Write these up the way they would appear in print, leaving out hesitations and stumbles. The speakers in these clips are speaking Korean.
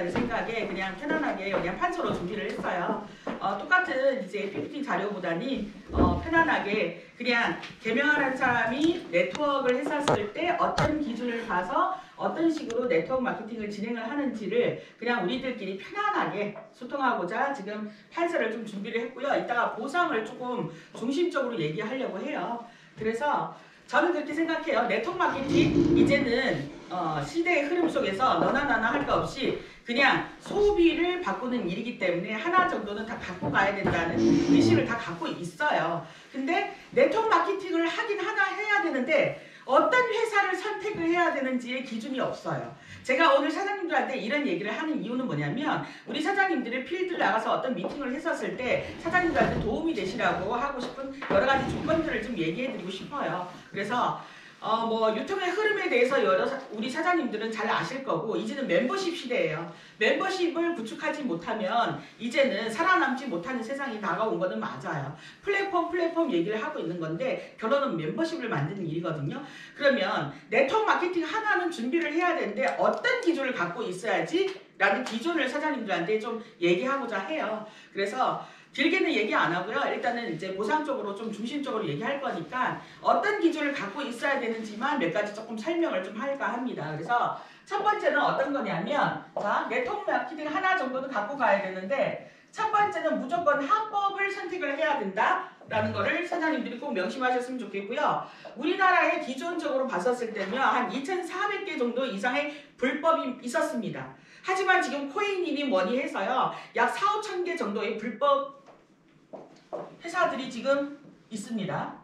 된다는 생각에 그냥 편안하게 그냥 판서로 준비를 했어요. 똑같은 이제 PPT 자료보다니 편안하게 그냥 개명하는 사람이 네트워크를 했었을 때 어떤 기준을 봐서 어떤 식으로 네트워크 마케팅을 진행을 하는지를 그냥 우리들끼리 편안하게 소통하고자 지금 판서를 좀 준비를 했고요. 이따가 보상을 조금 중심적으로 얘기하려고 해요. 그래서 저는 그렇게 생각해요. 네트워크 마케팅 이제는 시대의 흐름 속에서 너나 나나 할 거 없이 그냥 소비를 바꾸는 일이기 때문에 하나 정도는 다 갖고 가야 된다는 의식을 다 갖고 있어요. 근데 네트워크 마케팅을 하긴 하나 해야 되는데 어떤 회사를 선택을 해야 되는지의 기준이 없어요. 제가 오늘 사장님들한테 이런 얘기를 하는 이유는 뭐냐면 우리 사장님들이 필드 나가서 어떤 미팅을 했었을 때 사장님들한테 도움이 되시라고 하고 싶은 여러 가지 조건들을 좀 얘기해 드리고 싶어요. 그래서 뭐 유통의 흐름에 대해서 우리 사장님들은 잘 아실 거고 이제는 멤버십 시대예요. 멤버십을 구축하지 못하면 이제는 살아남지 못하는 세상이 다가온 거는 맞아요. 플랫폼 얘기를 하고 있는 건데 결론은 멤버십을 만드는 일이거든요. 그러면 네트워크 마케팅 하나는 준비를 해야 되는데 어떤 기준을 갖고 있어야지 라는 기준을 사장님들한테 좀 얘기하고자 해요. 그래서 길게는 얘기 안 하고요. 일단은 이제 보상 쪽으로 좀 중심적으로 얘기할 거니까 어떤 기준을 갖고 있어야 되는지만 몇 가지 조금 설명을 좀 할까 합니다. 그래서 첫 번째는 어떤 거냐면 자, 네트워크 마케팅 하나 정도는 갖고 가야 되는데 첫 번째는 무조건 합법을 선택을 해야 된다라는 거를 사장님들이 꼭 명심하셨으면 좋겠고요. 우리나라에 기존적으로 봤었을 때는요. 한 2,400개 정도 이상의 불법이 있었습니다. 하지만 지금 코인이니 뭐니 해서요. 약 4,5천 개 정도의 불법 회사들이 지금 있습니다.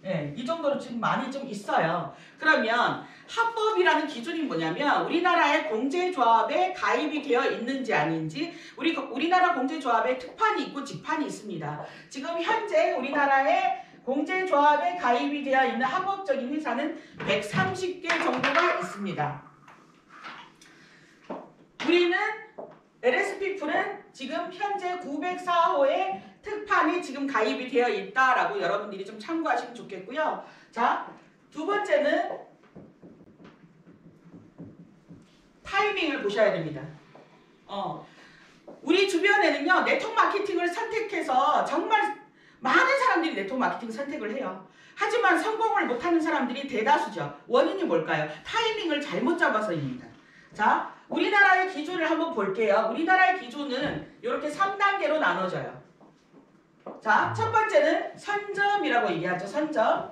네, 이 정도로 지금 많이 좀 있어요. 그러면 합법이라는 기준이 뭐냐면 우리나라의 공제조합에 가입이 되어 있는지 아닌지 우리나라 공제조합에 특판이 있고 직판이 있습니다. 지금 현재 우리나라의 공제조합에 가입이 되어 있는 합법적인 회사는 130개 정도가 있습니다. 우리는 LSP풀은 지금 현재 904호의 특판이 지금 가입이 되어 있다라고 여러분들이 좀 참고하시면 좋겠고요. 자, 두 번째는 타이밍을 보셔야 됩니다. 우리 주변에는요, 네트워크 마케팅을 선택해서 정말 많은 사람들이 네트워크 마케팅 선택을 해요. 하지만 성공을 못하는 사람들이 대다수죠. 원인이 뭘까요? 타이밍을 잘못 잡아서입니다. 자, 우리나라의 기준을 한번 볼게요. 우리나라의 기준은 이렇게 3단계로 나눠져요. 자, 첫 번째는 선점이라고 얘기하죠. 선점.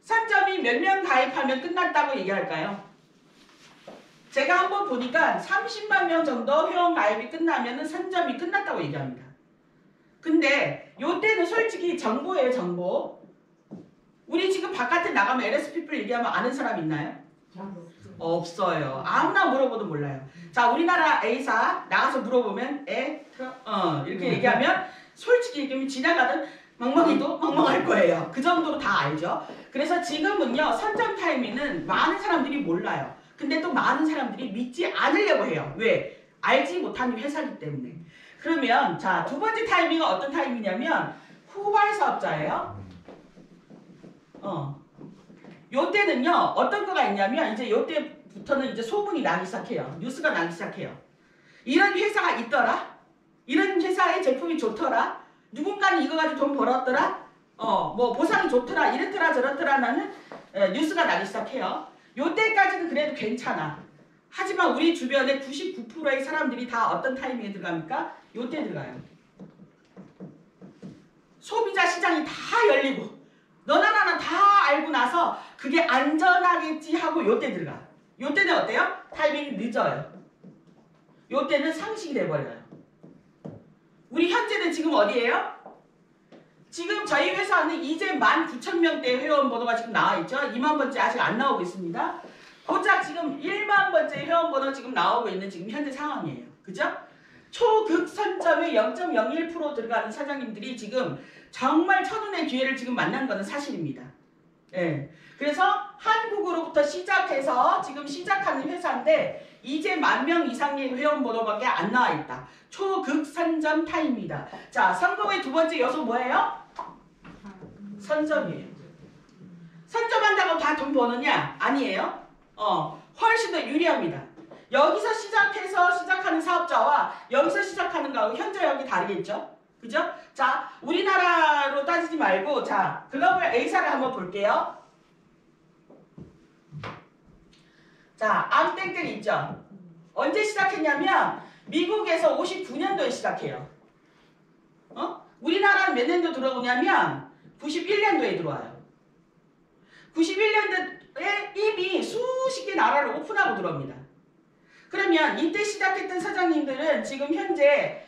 선점이 몇 명 가입하면 끝났다고 얘기할까요? 제가 한번 보니까 30만 명 정도 회원 가입이 끝나면 선점이 끝났다고 얘기합니다. 근데 요때는 솔직히 정보예요. 정보. 우리 지금 바깥에 나가면 LSP풀 얘기하면 아는 사람 있나요? 없어요. 아무나 물어봐도 몰라요. 자, 우리나라 A사 나가서 물어보면 이렇게 얘기하면 솔직히 얘기하면 지나가던 멍멍이도 멍멍할 거예요. 그 정도로 다 알죠. 그래서 지금은요, 선점 타이밍은 많은 사람들이 몰라요. 근데 또 많은 사람들이 믿지 않으려고 해요. 왜? 알지 못하는 회사이기 때문에. 그러면 자, 두 번째 타이밍은 어떤 타이밍이냐면 후발 사업자예요. 요때는요, 어떤 거가 있냐면, 이제 요때부터는 이제 소문이 나기 시작해요. 뉴스가 나기 시작해요. 이런 회사가 있더라? 이런 회사의 제품이 좋더라? 누군가는 이거 가지고 돈 벌었더라? 뭐 보상이 좋더라? 이랬더라? 저랬더라라는 뉴스가 나기 시작해요. 요때까지는 그래도 괜찮아. 하지만 우리 주변에 99%의 사람들이 다 어떤 타이밍에 들어갑니까? 요때 들어가요. 소비자 시장이 다 열리고 너나 나나 다 알고 나서 그게 안전하겠지 하고 요때 들어가. 요때는 어때요? 타이밍이 늦어요. 요때는 상식이 돼버려요. 우리 현재는 지금 어디예요? 지금 저희 회사는 이제 19,000명대 회원 번호가 지금 나와 있죠. 2만 번째 아직 안 나오고 있습니다. 고작 지금 1만 번째 회원 번호 지금 나오고 있는 지금 현재 상황이에요. 그죠? 초극선점에 0.01% 들어가는 사장님들이 지금 정말 천운의 기회를 지금 만난 거는 사실입니다. 예. 그래서 한국으로부터 시작해서 지금 시작하는 회사인데 이제 10,000명 이상의 회원 번호밖에 안 나와 있다. 초극선점 타임입니다. 자, 성공의 두 번째 요소 뭐예요? 선점이에요. 선점한다고 다 돈 버느냐? 아니에요. 훨씬 더 유리합니다. 여기서 시작해서 시작하는 사업자와 여기서 시작하는 거하고 현저하게 다르겠죠? 그죠? 자, 우리나라로 따지지 말고 자, 글로벌 A사를 한번 볼게요. 자, 암땡땡 있죠? 언제 시작했냐면 미국에서 59년도에 시작해요. 우리나라는 몇 년도 들어오냐면 91년도에 들어와요. 91년도에 이미 수십 개 나라를 오픈하고 들어옵니다. 그러면 이때 시작했던 사장님들은 지금 현재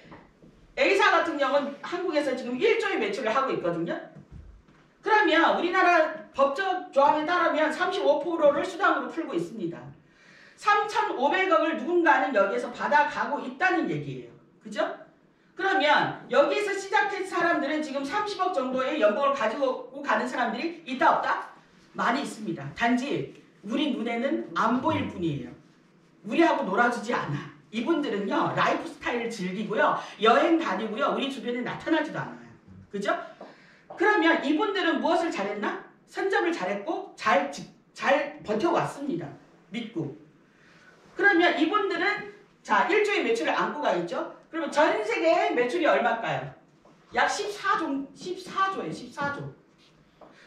A사 같은 경우는 한국에서 지금 1조의 매출을 하고 있거든요. 그러면 우리나라 법적 조항에 따르면 35%를 수당으로 풀고 있습니다. 3,500억을 누군가는 여기에서 받아가고 있다는 얘기예요. 그죠? 그러면 여기에서 시작한 사람들은 지금 30억 정도의 연봉을 가지고 가는 사람들이 있다 없다? 많이 있습니다. 단지 우리 눈에는 안 보일 뿐이에요. 우리하고 놀아주지 않아. 이분들은요, 라이프 스타일을 즐기고요, 여행 다니고요, 우리 주변에 나타나지도 않아요. 그죠? 그러면 이분들은 무엇을 잘했나? 선점을 잘했고 잘 버텨왔습니다. 믿고. 그러면 이분들은 자, 1조의 매출을 안고 가겠죠? 그러면 전 세계의 매출이 얼마일까요? 약 14조예요. 14조.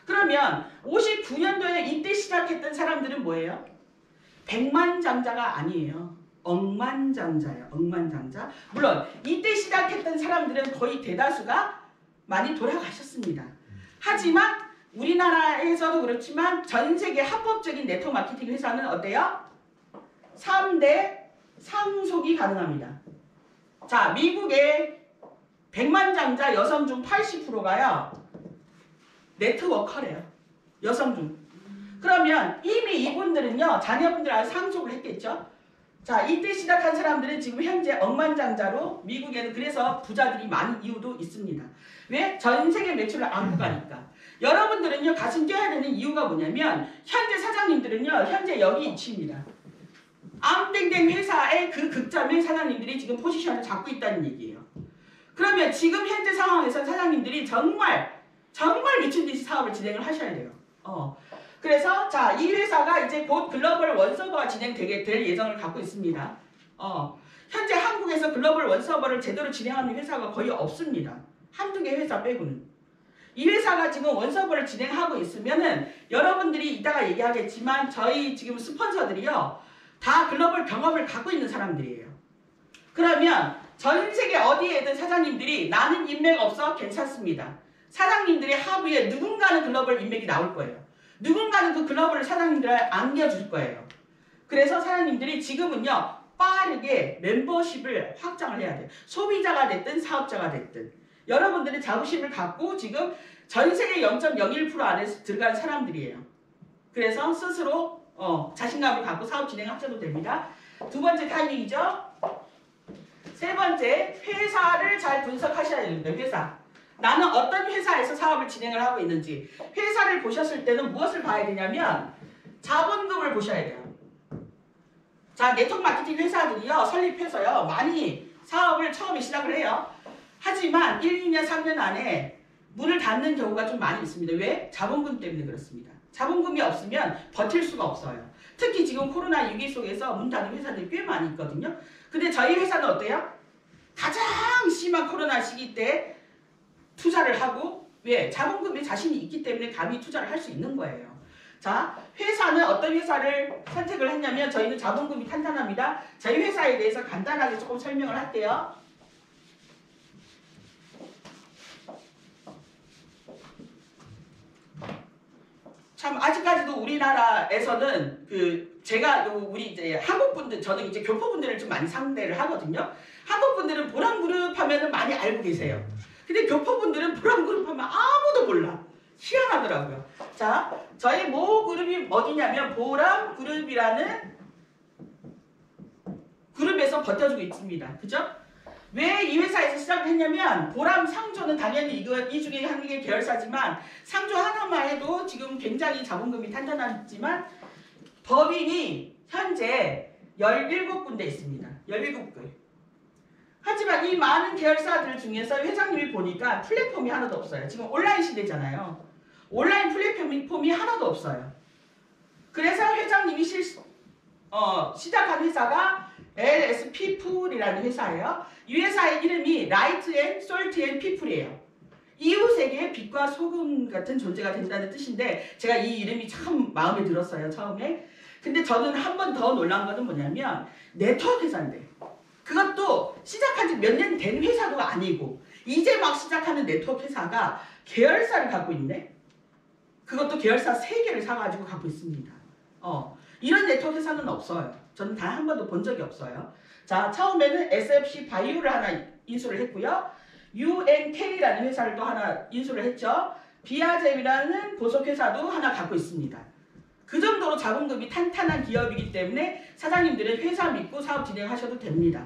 그러면 59년도에 이때 시작했던 사람들은 뭐예요? 백만장자가 아니에요. 억만장자예요. 억만장자. 물론 이때 시작했던 사람들은 거의 대다수가 많이 돌아가셨습니다. 하지만 우리나라에서도 그렇지만 전 세계 합법적인 네트워크 마케팅 회사는 어때요? 3대 상속이 가능합니다. 자, 미국의 백만장자 여성 중 80%가요. 네트워커래요. 여성 중. 그러면 이미 이분들은요, 자녀분들한테 상속을 했겠죠. 자, 이때 시작한 사람들은 지금 현재 억만장자로 미국에는 그래서 부자들이 많은 이유도 있습니다. 왜? 전 세계 매출을 안고 가니까. 여러분들은요, 가슴 뛰어야 되는 이유가 뭐냐면 현재 사장님들은요, 현재 여기 위치입니다. 암땡땡 회사의 그 극점에 사장님들이 지금 포지션을 잡고 있다는 얘기예요. 그러면 지금 현재 상황에서 사장님들이 정말 미친듯이 사업을 진행을 하셔야 돼요. 그래서 자, 이 회사가 이제 곧 글로벌 원서버가 진행되게 될 예정을 갖고 있습니다. 현재 한국에서 글로벌 원서버를 제대로 진행하는 회사가 거의 없습니다. 한두 개 회사 빼고는. 이 회사가 지금 원서버를 진행하고 있으면은 여러분들이 이따가 얘기하겠지만 저희 지금 스폰서들이요, 다 글로벌 경험을 갖고 있는 사람들이에요. 그러면 전 세계 어디에든 사장님들이 나는 인맥 없어 괜찮습니다. 사장님들의 하부에 누군가는 글로벌 인맥이 나올 거예요. 누군가는 그 글로벌 사장님들을 안겨줄 거예요. 그래서 사장님들이 지금은요, 빠르게 멤버십을 확장을 해야 돼요. 소비자가 됐든 사업자가 됐든 여러분들은 자부심을 갖고 지금 전 세계 0.01% 안에 들어간 사람들이에요. 그래서 스스로 자신감을 갖고 사업 진행하셔도 됩니다. 두 번째 타이밍이죠. 세 번째, 회사를 잘 분석하셔야 됩니다. 회사. 나는 어떤 회사에서 사업을 진행을 하고 있는지. 회사를 보셨을 때는 무엇을 봐야 되냐면 자본금을 보셔야 돼요. 자, 네트워크 마케팅 회사들이요, 설립해서요, 많이 사업을 처음에 시작을 해요. 하지만 1, 2년, 3년 안에 문을 닫는 경우가 좀 많이 있습니다. 왜? 자본금 때문에 그렇습니다. 자본금이 없으면 버틸 수가 없어요. 특히 지금 코로나 위기 속에서 문 닫은 회사들이 꽤 많이 있거든요. 근데 저희 회사는 어때요? 가장 심한 코로나 시기 때 투자를 하고, 왜? 자본금에 자신이 있기 때문에 감히 투자를 할 수 있는 거예요. 자, 회사는 어떤 회사를 선택을 했냐면 저희는 자본금이 탄탄합니다. 저희 회사에 대해서 간단하게 조금 설명을 할게요. 참 아직까지도 우리나라에서는 제가 우리 이제 한국 분들, 저는 이제 교포 분들을 좀 많이 상대를 하거든요. 한국 분들은 보람그룹 하면은 많이 알고 계세요. 근데 교포 분들은 보람그룹 하면 아무도 몰라. 희한하더라고요. 자, 저희 모 그룹이 어디냐면 보람그룹이라는 그룹에서 버텨주고 있습니다. 그죠? 왜 이 회사에서 시작을 했냐면 보람 상조는 당연히 이 중에 한 개 계열사지만 상조 하나만 해도 지금 굉장히 자본금이 탄탄하지만 법인이 현재 17군데 있습니다. 17개. 하지만 이 많은 계열사들 중에서 회장님이 보니까 플랫폼이 하나도 없어요. 지금 온라인 시대잖아요. 온라인 플랫폼이 하나도 없어요. 그래서 회장님이 시작한 회사가 LS People이라는 회사예요. 이 회사의 이름이 Light and Salt and People이에요. 이웃에게 빛과 소금 같은 존재가 된다는 뜻인데 제가 이 이름이 참 마음에 들었어요. 처음에. 근데 저는 한 번 더 놀란 거는 뭐냐면 네트워크 회사인데 그것도 시작한 지 몇 년 된 회사도 아니고 이제 막 시작하는 네트워크 회사가 계열사를 갖고 있네. 그것도 계열사 3개를 사가지고 갖고 있습니다. 이런 네트워크 회사는 없어요. 저는 단 한 번도 본 적이 없어요. 자, 처음에는 SFC 바이오를 하나 인수를 했고요. UNK라는 회사를 또 하나 인수를 했죠. 비아잼이라는 보석회사도 하나 갖고 있습니다. 그 정도로 자본금이 탄탄한 기업이기 때문에 사장님들은 회사 믿고 사업 진행하셔도 됩니다.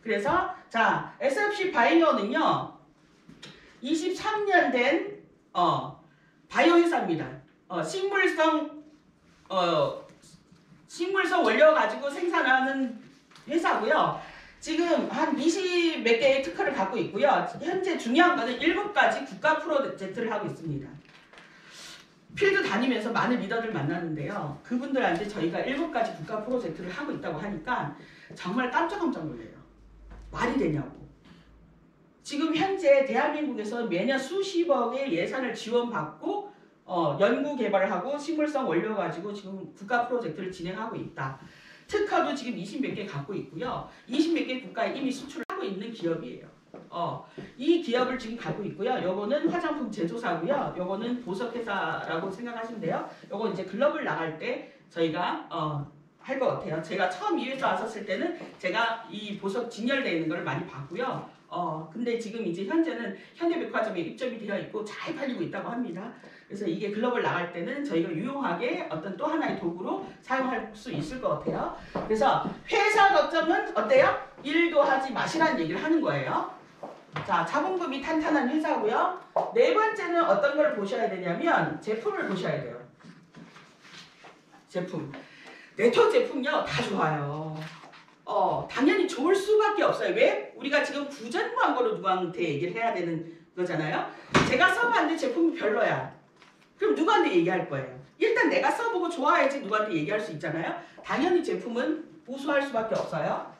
그래서 자, SFC 바이오는요. 23년 된 바이오 회사입니다. 식물성 원료 가지고 생산하는 회사고요. 지금 한 20 몇 개의 특허를 갖고 있고요. 현재 중요한 거는 7가지 국가 프로젝트를 하고 있습니다. 필드 다니면서 많은 리더들 만나는데요. 그분들한테 저희가 7가지 국가 프로젝트를 하고 있다고 하니까 정말 깜짝깜짝 놀래요. 말이 되냐고. 지금 현재 대한민국에서 매년 수십억의 예산을 지원받고 연구 개발을 하고 식물성 원료 가지고 지금 국가 프로젝트를 진행하고 있다. 특허도 지금 20 몇 개 갖고 있고요. 20 몇 개 국가에 이미 수출을 하고 있는 기업이에요. 이 기업을 지금 갖고 있고요. 요거는 화장품 제조사고요. 요거는 보석회사라고 생각하시면 돼요. 요거 이제 글로벌 나갈 때 저희가 할 것 같아요. 제가 처음 이 회사 왔었을 때는 제가 이 보석 진열되어 있는 걸 많이 봤고요. 근데 지금 이제 현재는 현대백화점에 입점이 되어 있고 잘 팔리고 있다고 합니다. 그래서 이게 글로벌 나갈 때는 저희가 유용하게 어떤 또 하나의 도구로 사용할 수 있을 것 같아요. 그래서 회사 걱정은 어때요? 일도 하지 마시라는 얘기를 하는 거예요. 자, 자본금이 탄탄한 회사고요. 네 번째는 어떤 걸 보셔야 되냐면 제품을 보셔야 돼요. 제품. 네트워크 제품요 다 좋아요. 당연히 좋을 수밖에 없어요. 왜? 우리가 지금 부전무한거로 누구한테 얘기를 해야 되는 거잖아요. 제가 써봤는데 제품이 별로야. 그럼 누구한테 얘기할 거예요? 일단 내가 써보고 좋아야지 누구한테 얘기할 수 있잖아요. 당연히 제품은 우수할 수밖에 없어요.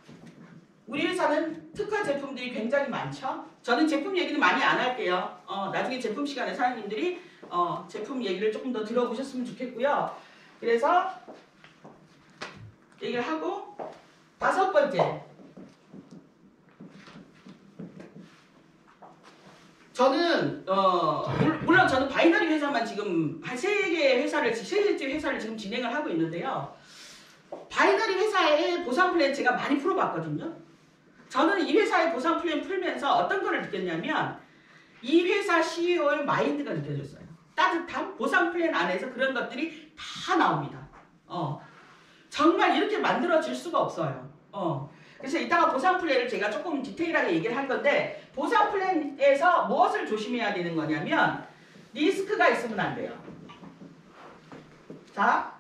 우리 회사는 특화 제품들이 굉장히 많죠. 저는 제품 얘기는 많이 안 할게요. 나중에 제품 시간에 사장님들이 제품 얘기를 조금 더 들어보셨으면 좋겠고요. 그래서 얘기를 하고 5번째, 저는 물론 저는 바이너리 회사만 지금 한 3개의 회사를 3개째 회사를 지금 진행을 하고 있는데요. 바이너리 회사의 보상 플랜 제가 많이 풀어봤거든요. 저는 이 회사의 보상 플랜 풀면서 어떤 거를 느꼈냐면 이 회사 CEO의 마인드가 느껴졌어요. 따뜻함, 보상 플랜 안에서 그런 것들이 다 나옵니다. 정말 이렇게 만들어질 수가 없어요. 그래서 이따가 보상 플랜을 제가 조금 디테일하게 얘기를 할 건데 보상 플랜에서 무엇을 조심해야 되는 거냐면 리스크가 있으면 안 돼요. 자,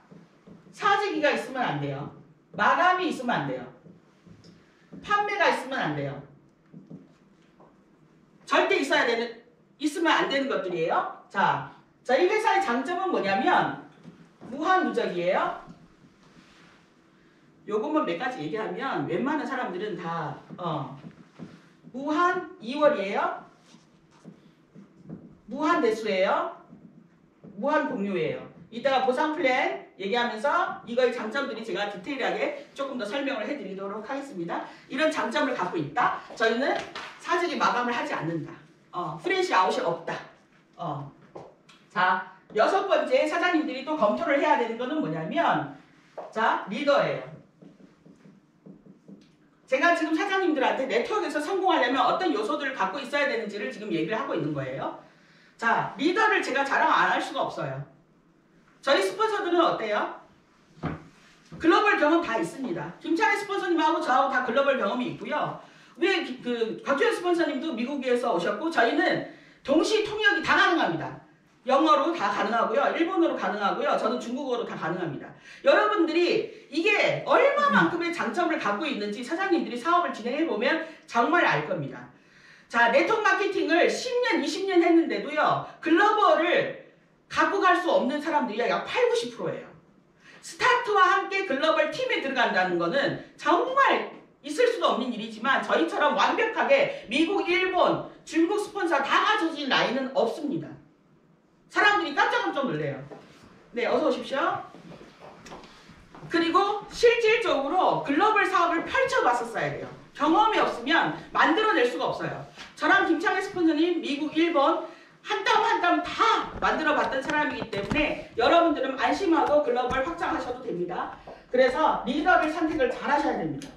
사재기가 있으면 안 돼요. 마감이 있으면 안 돼요. 판매가 있으면 안 돼요. 절대 있으면 안 되는 것들이에요. 자, 저희 회사의 장점은 뭐냐면 무한 누적이에요. 요것만 몇 가지 얘기하면 웬만한 사람들은 다 무한 2월이에요. 무한 대수예요. 무한 공유예요. 이따가 보상 플랜 얘기하면서 이거의 장점들이 제가 디테일하게 조금 더 설명을 해드리도록 하겠습니다. 이런 장점을 갖고 있다. 저희는 사재기 마감을 하지 않는다. 프레시 아웃이 없다. 자, 6번째 사장님들이 또 검토를 해야 되는 거는 뭐냐면 자, 리더예요. 제가 지금 사장님들한테 네트워크에서 성공하려면 어떤 요소들을 갖고 있어야 되는지를 지금 얘기를 하고 있는 거예요. 자, 리더를 제가 자랑 안 할 수가 없어요. 저희 스폰서들은 어때요? 글로벌 경험 다 있습니다. 김찬희 스폰서님하고 저하고 다 글로벌 경험이 있고요. 왜 곽주현 스폰서님도 미국에서 오셨고 저희는 동시 통역이 다 가능합니다. 영어로 다 가능하고요. 일본어로 가능하고요. 저는 중국어로 다 가능합니다. 여러분들이 이게 얼마만큼의 장점을 갖고 있는지 사장님들이 사업을 진행해보면 정말 알 겁니다. 자, 네트워크 마케팅을 10년, 20년 했는데도요. 글로벌을 갖고 갈 수 없는 사람들이 약 80, 90%예요. 스타트와 함께 글로벌 팀에 들어간다는 거는 정말 있을 수도 없는 일이지만 저희처럼 완벽하게 미국, 일본, 중국 스폰서 다 가져진 라인은 없습니다. 사람들이 깜짝깜짝 놀래요. 네, 어서 오십시오. 그리고 실질적으로 글로벌 사업을 펼쳐봤었어야 돼요. 경험이 없으면 만들어낼 수가 없어요. 저랑 김창희 스폰서님 미국, 일본 한 땀 한 땀 다 만들어봤던 사람이기 때문에 여러분들은 안심하고 글로벌 확장하셔도 됩니다. 그래서 리더를 선택을 잘 하셔야 됩니다.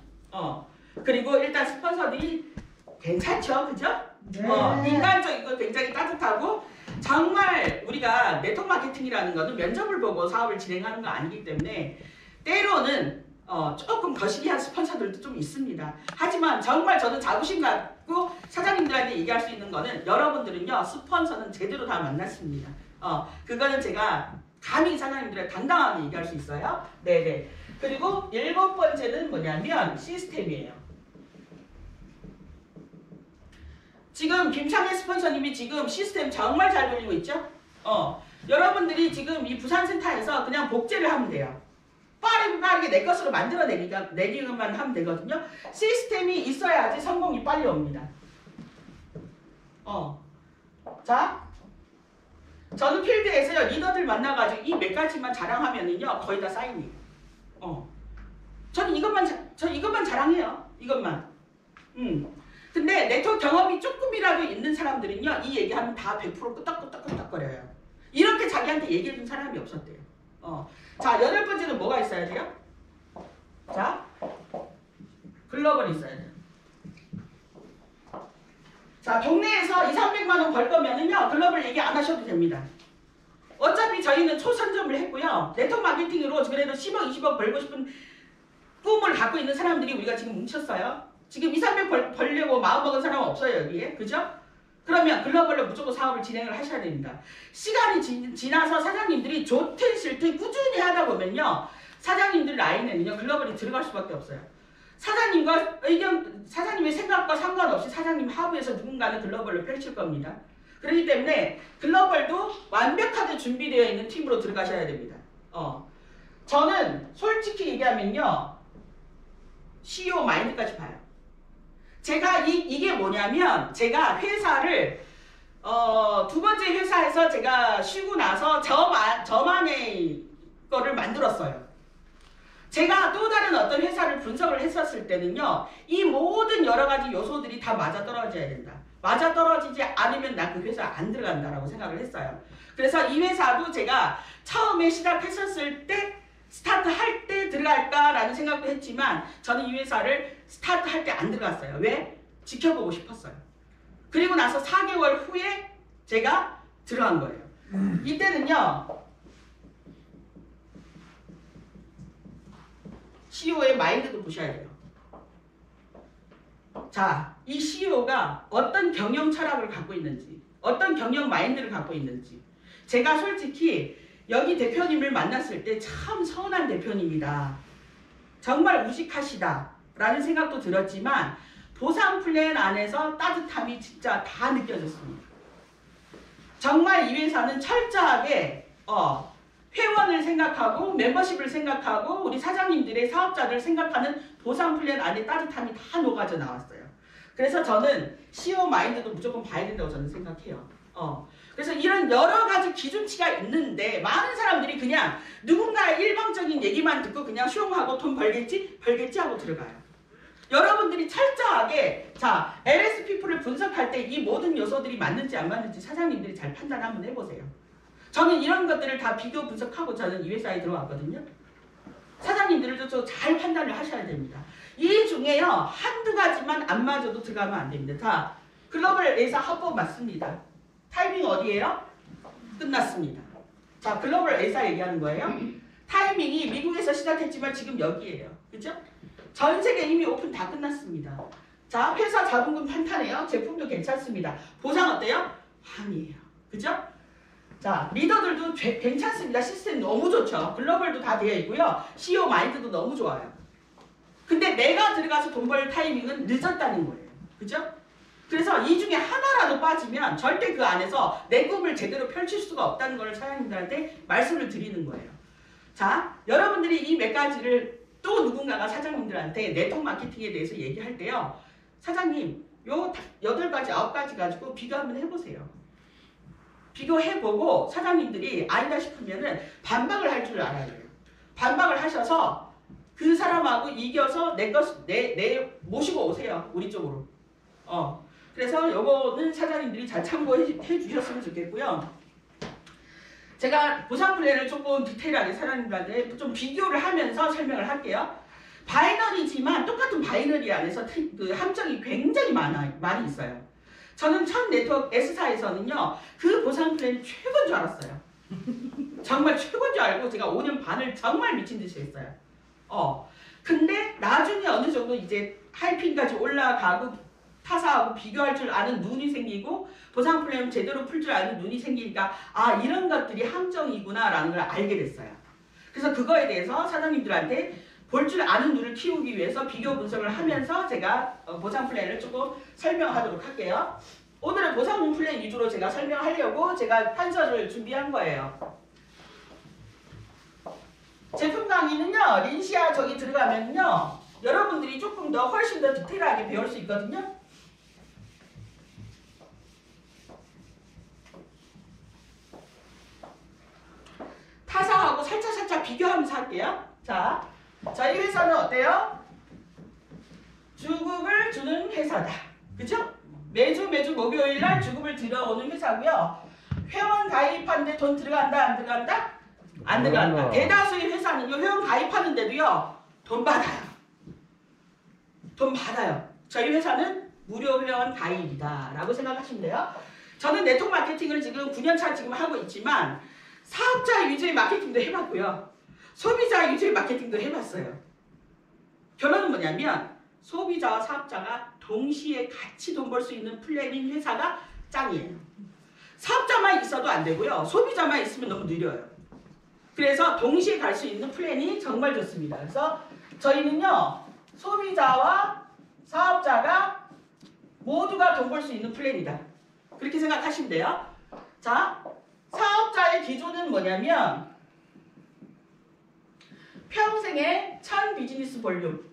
그리고 일단 스폰서들이 괜찮죠, 그죠? 네. 인간적이고 굉장히 따뜻하고 정말 우리가 네트워크 마케팅이라는 것은 면접을 보고 사업을 진행하는 거 아니기 때문에 때로는 조금 거시기한 스폰서들도 좀 있습니다. 하지만 정말 저는 자부심 갖고 사장님들한테 얘기할 수 있는 거는 여러분들은요 스폰서는 제대로 다 만났습니다. 그거는 제가 감히 사장님들한테 당당하게 얘기할 수 있어요. 네네. 그리고 7번째는 뭐냐면 시스템이에요. 지금 김창희 스폰서님이 지금 시스템 정말 잘 돌리고 있죠? 여러분들이 지금 이 부산센터에서 그냥 복제를 하면 돼요. 빠르게 내 것으로 만들어내기만 하면 되거든요. 시스템이 있어야지 성공이 빨리 옵니다. 자, 저는 필드에서요 리더들 만나가지고 이 몇 가지만 자랑하면은요 거의 다 사인이에요. 저는 이것만 자랑해요. 이것만. 근데 네트워크 경험이 조금이라도 있는 사람들은요 이 얘기하면 다 100% 끄떡끄떡거려요. 이렇게 자기한테 얘기해준 사람이 없었대요. 자, 8번째는 뭐가 있어야 돼요? 자, 글로벌이 있어야 돼요. 자, 동네에서 200~300만 원 벌 거면은요 글로벌 얘기 안 하셔도 됩니다. 어차피 저희는 초선점을 했고요. 네트워크 마케팅으로 그래도 10억, 20억 벌고 싶은 꿈을 갖고 있는 사람들이 우리가 지금 뭉쳤어요. 지금 200~300 벌려고 마음먹은 사람은 없어요, 여기에. 그죠? 그러면 글로벌로 무조건 사업을 진행을 하셔야 됩니다. 시간이 지나서 사장님들이 좋든 싫든 꾸준히 하다 보면요. 사장님들 라인에는요. 글로벌이 들어갈 수밖에 없어요. 사장님의 생각과 상관없이 사장님 하부에서 누군가는 글로벌로 펼칠 겁니다. 그렇기 때문에 글로벌도 완벽하게 준비되어 있는 팀으로 들어가셔야 됩니다. 저는 솔직히 얘기하면요. CEO 마인드까지 봐요. 제가 이게 뭐냐면 제가 회사를 2번째 회사에서 제가 쉬고 나서 저만의 거를 만들었어요. 제가 또 다른 어떤 회사를 분석을 했었을 때는요. 이 모든 여러 가지 요소들이 다 맞아떨어져야 된다. 맞아떨어지지 않으면 나 그 회사 안 들어간다라고 생각을 했어요. 그래서 이 회사도 제가 처음에 시작했었을 때 스타트할 때 들어갈까라는 생각도 했지만 저는 이 회사를 스타트할 때 안 들어갔어요. 왜? 지켜보고 싶었어요. 그리고 나서 4개월 후에 제가 들어간 거예요. 이때는요. CEO의 마인드도 보셔야 돼요. 자, 이 CEO가 어떤 경영 철학을 갖고 있는지, 어떤 경영 마인드를 갖고 있는지. 제가 솔직히 여기 대표님을 만났을 때 참 선한 대표님이다. 정말 우직하시다. 라는 생각도 들었지만 보상 플랜 안에서 따뜻함이 진짜 다 느껴졌습니다. 정말 이 회사는 철저하게 회원을 생각하고 멤버십을 생각하고 우리 사장님들의 사업자를 생각하는 보상 플랜 안에 따뜻함이 다 녹아져 나왔어요. 그래서 저는 CEO 마인드도 무조건 봐야 된다고 저는 생각해요. 그래서 이런 여러 가지 기준치가 있는데 많은 사람들이 그냥 누군가의 일방적인 얘기만 듣고 그냥 숑하고 돈 벌겠지 하고 들어가요. 여러분들이 철저하게 자 LSP를 분석할 때 이 모든 요소들이 맞는지 안 맞는지 사장님들이 잘 판단 한번 해보세요. 저는 이런 것들을 다 비교 분석하고 저는 이 회사에 들어왔거든요. 사장님들도 잘 판단을 하셔야 됩니다. 이 중에요 한두 가지만 안 맞아도 들어가면 안 됩니다. 자 글로벌 회사 합법 맞습니다. 타이밍 어디예요? 끝났습니다. 자 글로벌 회사 얘기하는 거예요. 타이밍이 미국에서 시작했지만 지금 여기에요. 그죠? 전 세계 이미 오픈 다 끝났습니다. 자 회사 자본금 탄탄해요. 제품도 괜찮습니다. 보상 어때요? 환이에요. 그죠? 자 리더들도 괜찮습니다. 시스템 너무 좋죠. 글로벌도 다 되어 있고요. CEO 마인드도 너무 좋아요. 근데 내가 들어가서 돈 벌 타이밍은 늦었다는 거예요. 그죠? 그래서 이 중에 하나라도 빠지면 절대 그 안에서 내 꿈을 제대로 펼칠 수가 없다는 걸 사장님들한테 말씀을 드리는 거예요. 자, 여러분들이 이 몇 가지를 또 누군가가 사장님들한테 네트워크 마케팅에 대해서 얘기할 때요. 사장님, 요 8가지, 9가지 가지고 비교 한번 해보세요. 비교해보고 사장님들이 아니다 싶으면은 반박을 할 줄 알아야 돼요. 반박을 하셔서 그 사람하고 이겨서 내 모시고 오세요. 우리 쪽으로. 그래서 요거는 사장님들이 잘 참고해 주셨으면 좋겠고요. 제가 보상 플랜을 조금 디테일하게 사장님들한테 좀 비교를 하면서 설명을 할게요. 바이너리지만 똑같은 바이너리 안에서 그 함정이 굉장히 많이 있어요. 저는 첫 네트워크 S사에서는요. 그 보상 플랜이 최고인 줄 알았어요. 정말 최고인 줄 알고 제가 5년 반을 정말 미친 듯이 했어요. 근데 나중에 어느 정도 이제 하이핑까지 올라가고 타사하고 비교할 줄 아는 눈이 생기고 보상 플랜 제대로 풀 줄 아는 눈이 생기니까 아 이런 것들이 함정이구나 라는 걸 알게 됐어요. 그래서 그거에 대해서 사장님들한테 볼 줄 아는 눈을 키우기 위해서 비교 분석을 하면서 제가 보상 플랜을 조금 설명하도록 할게요. 오늘은 보상 플랜 위주로 제가 설명하려고 제가 판서를 준비한 거예요. 제품 강의는요. 린시아 저기 들어가면요. 여러분들이 조금 더 훨씬 더 디테일하게 배울 수 있거든요. 타사하고 살짝 비교하면서 할게요. 자, 저희 회사는 어때요? 주급을 주는 회사다. 그죠? 매주 목요일날 주급을 들어오는 회사고요. 회원 가입하는데 돈 들어간다 안 들어간다? 안 들어간다. 대다수의 회사는요. 회원 가입하는데도요. 돈 받아요. 돈 받아요. 저희 회사는 무료 회원 가입이다 라고 생각하시면 돼요. 저는 네트워크 마케팅을 지금 9년차 지금 하고 있지만 사업자 위주의 마케팅도 해봤고요. 소비자 위주의 마케팅도 해봤어요. 결론은 뭐냐면 소비자와 사업자가 동시에 같이 돈 벌 수 있는 플랜인 회사가 짱이에요. 사업자만 있어도 안 되고요. 소비자만 있으면 너무 느려요. 그래서 동시에 갈 수 있는 플랜이 정말 좋습니다. 그래서 저희는요. 소비자와 사업자가 모두가 돈 벌 수 있는 플랜이다. 그렇게 생각하시면 돼요. 자, 사업자의 기준은 뭐냐면 평생의 1000 비즈니스 볼륨.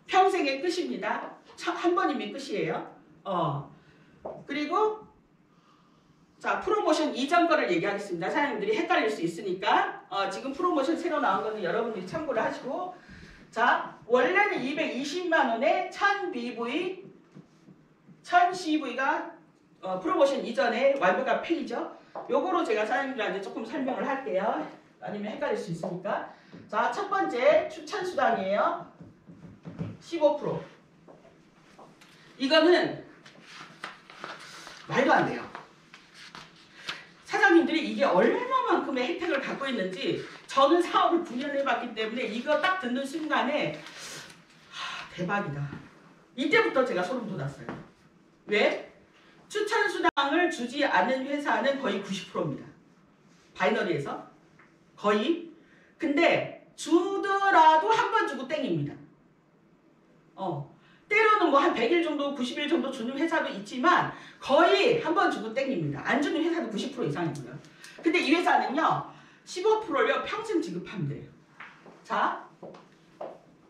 평생의 끝입니다. 한 번이면 끝이에요. 그리고 자 프로모션 이전 거를 얘기하겠습니다. 사장님들이 헷갈릴 수 있으니까 지금 프로모션 새로 나온 거는 여러분들이 참고를 하시고 자 원래는 220만 원에 1000 BV 1000 CV가 프로모션 이전에 완벽한 페이죠. 요거로 제가 사장님들한테 조금 설명을 할게요. 아니면 헷갈릴 수 있으니까. 자, 첫 번째 추천 수당이에요. 15%. 이거는 말도 안 돼요. 사장님들이 이게 얼마만큼의 혜택을 갖고 있는지 저는 사업을 9년 해봤기 때문에 이거 딱 듣는 순간에 대박이다. 이때부터 제가 소름 돋았어요. 왜? 추천 수당을 주지 않는 회사는 거의 90%입니다. 바이너리에서 거의. 근데 주더라도 한 번 주고 땡입니다. 때로는 뭐 한 100일 정도 90일 정도 주는 회사도 있지만 거의 한 번 주고 땡입니다. 안 주는 회사도 90% 이상이고요. 근데 이 회사는요 15%를 평생 지급하면 돼요. 자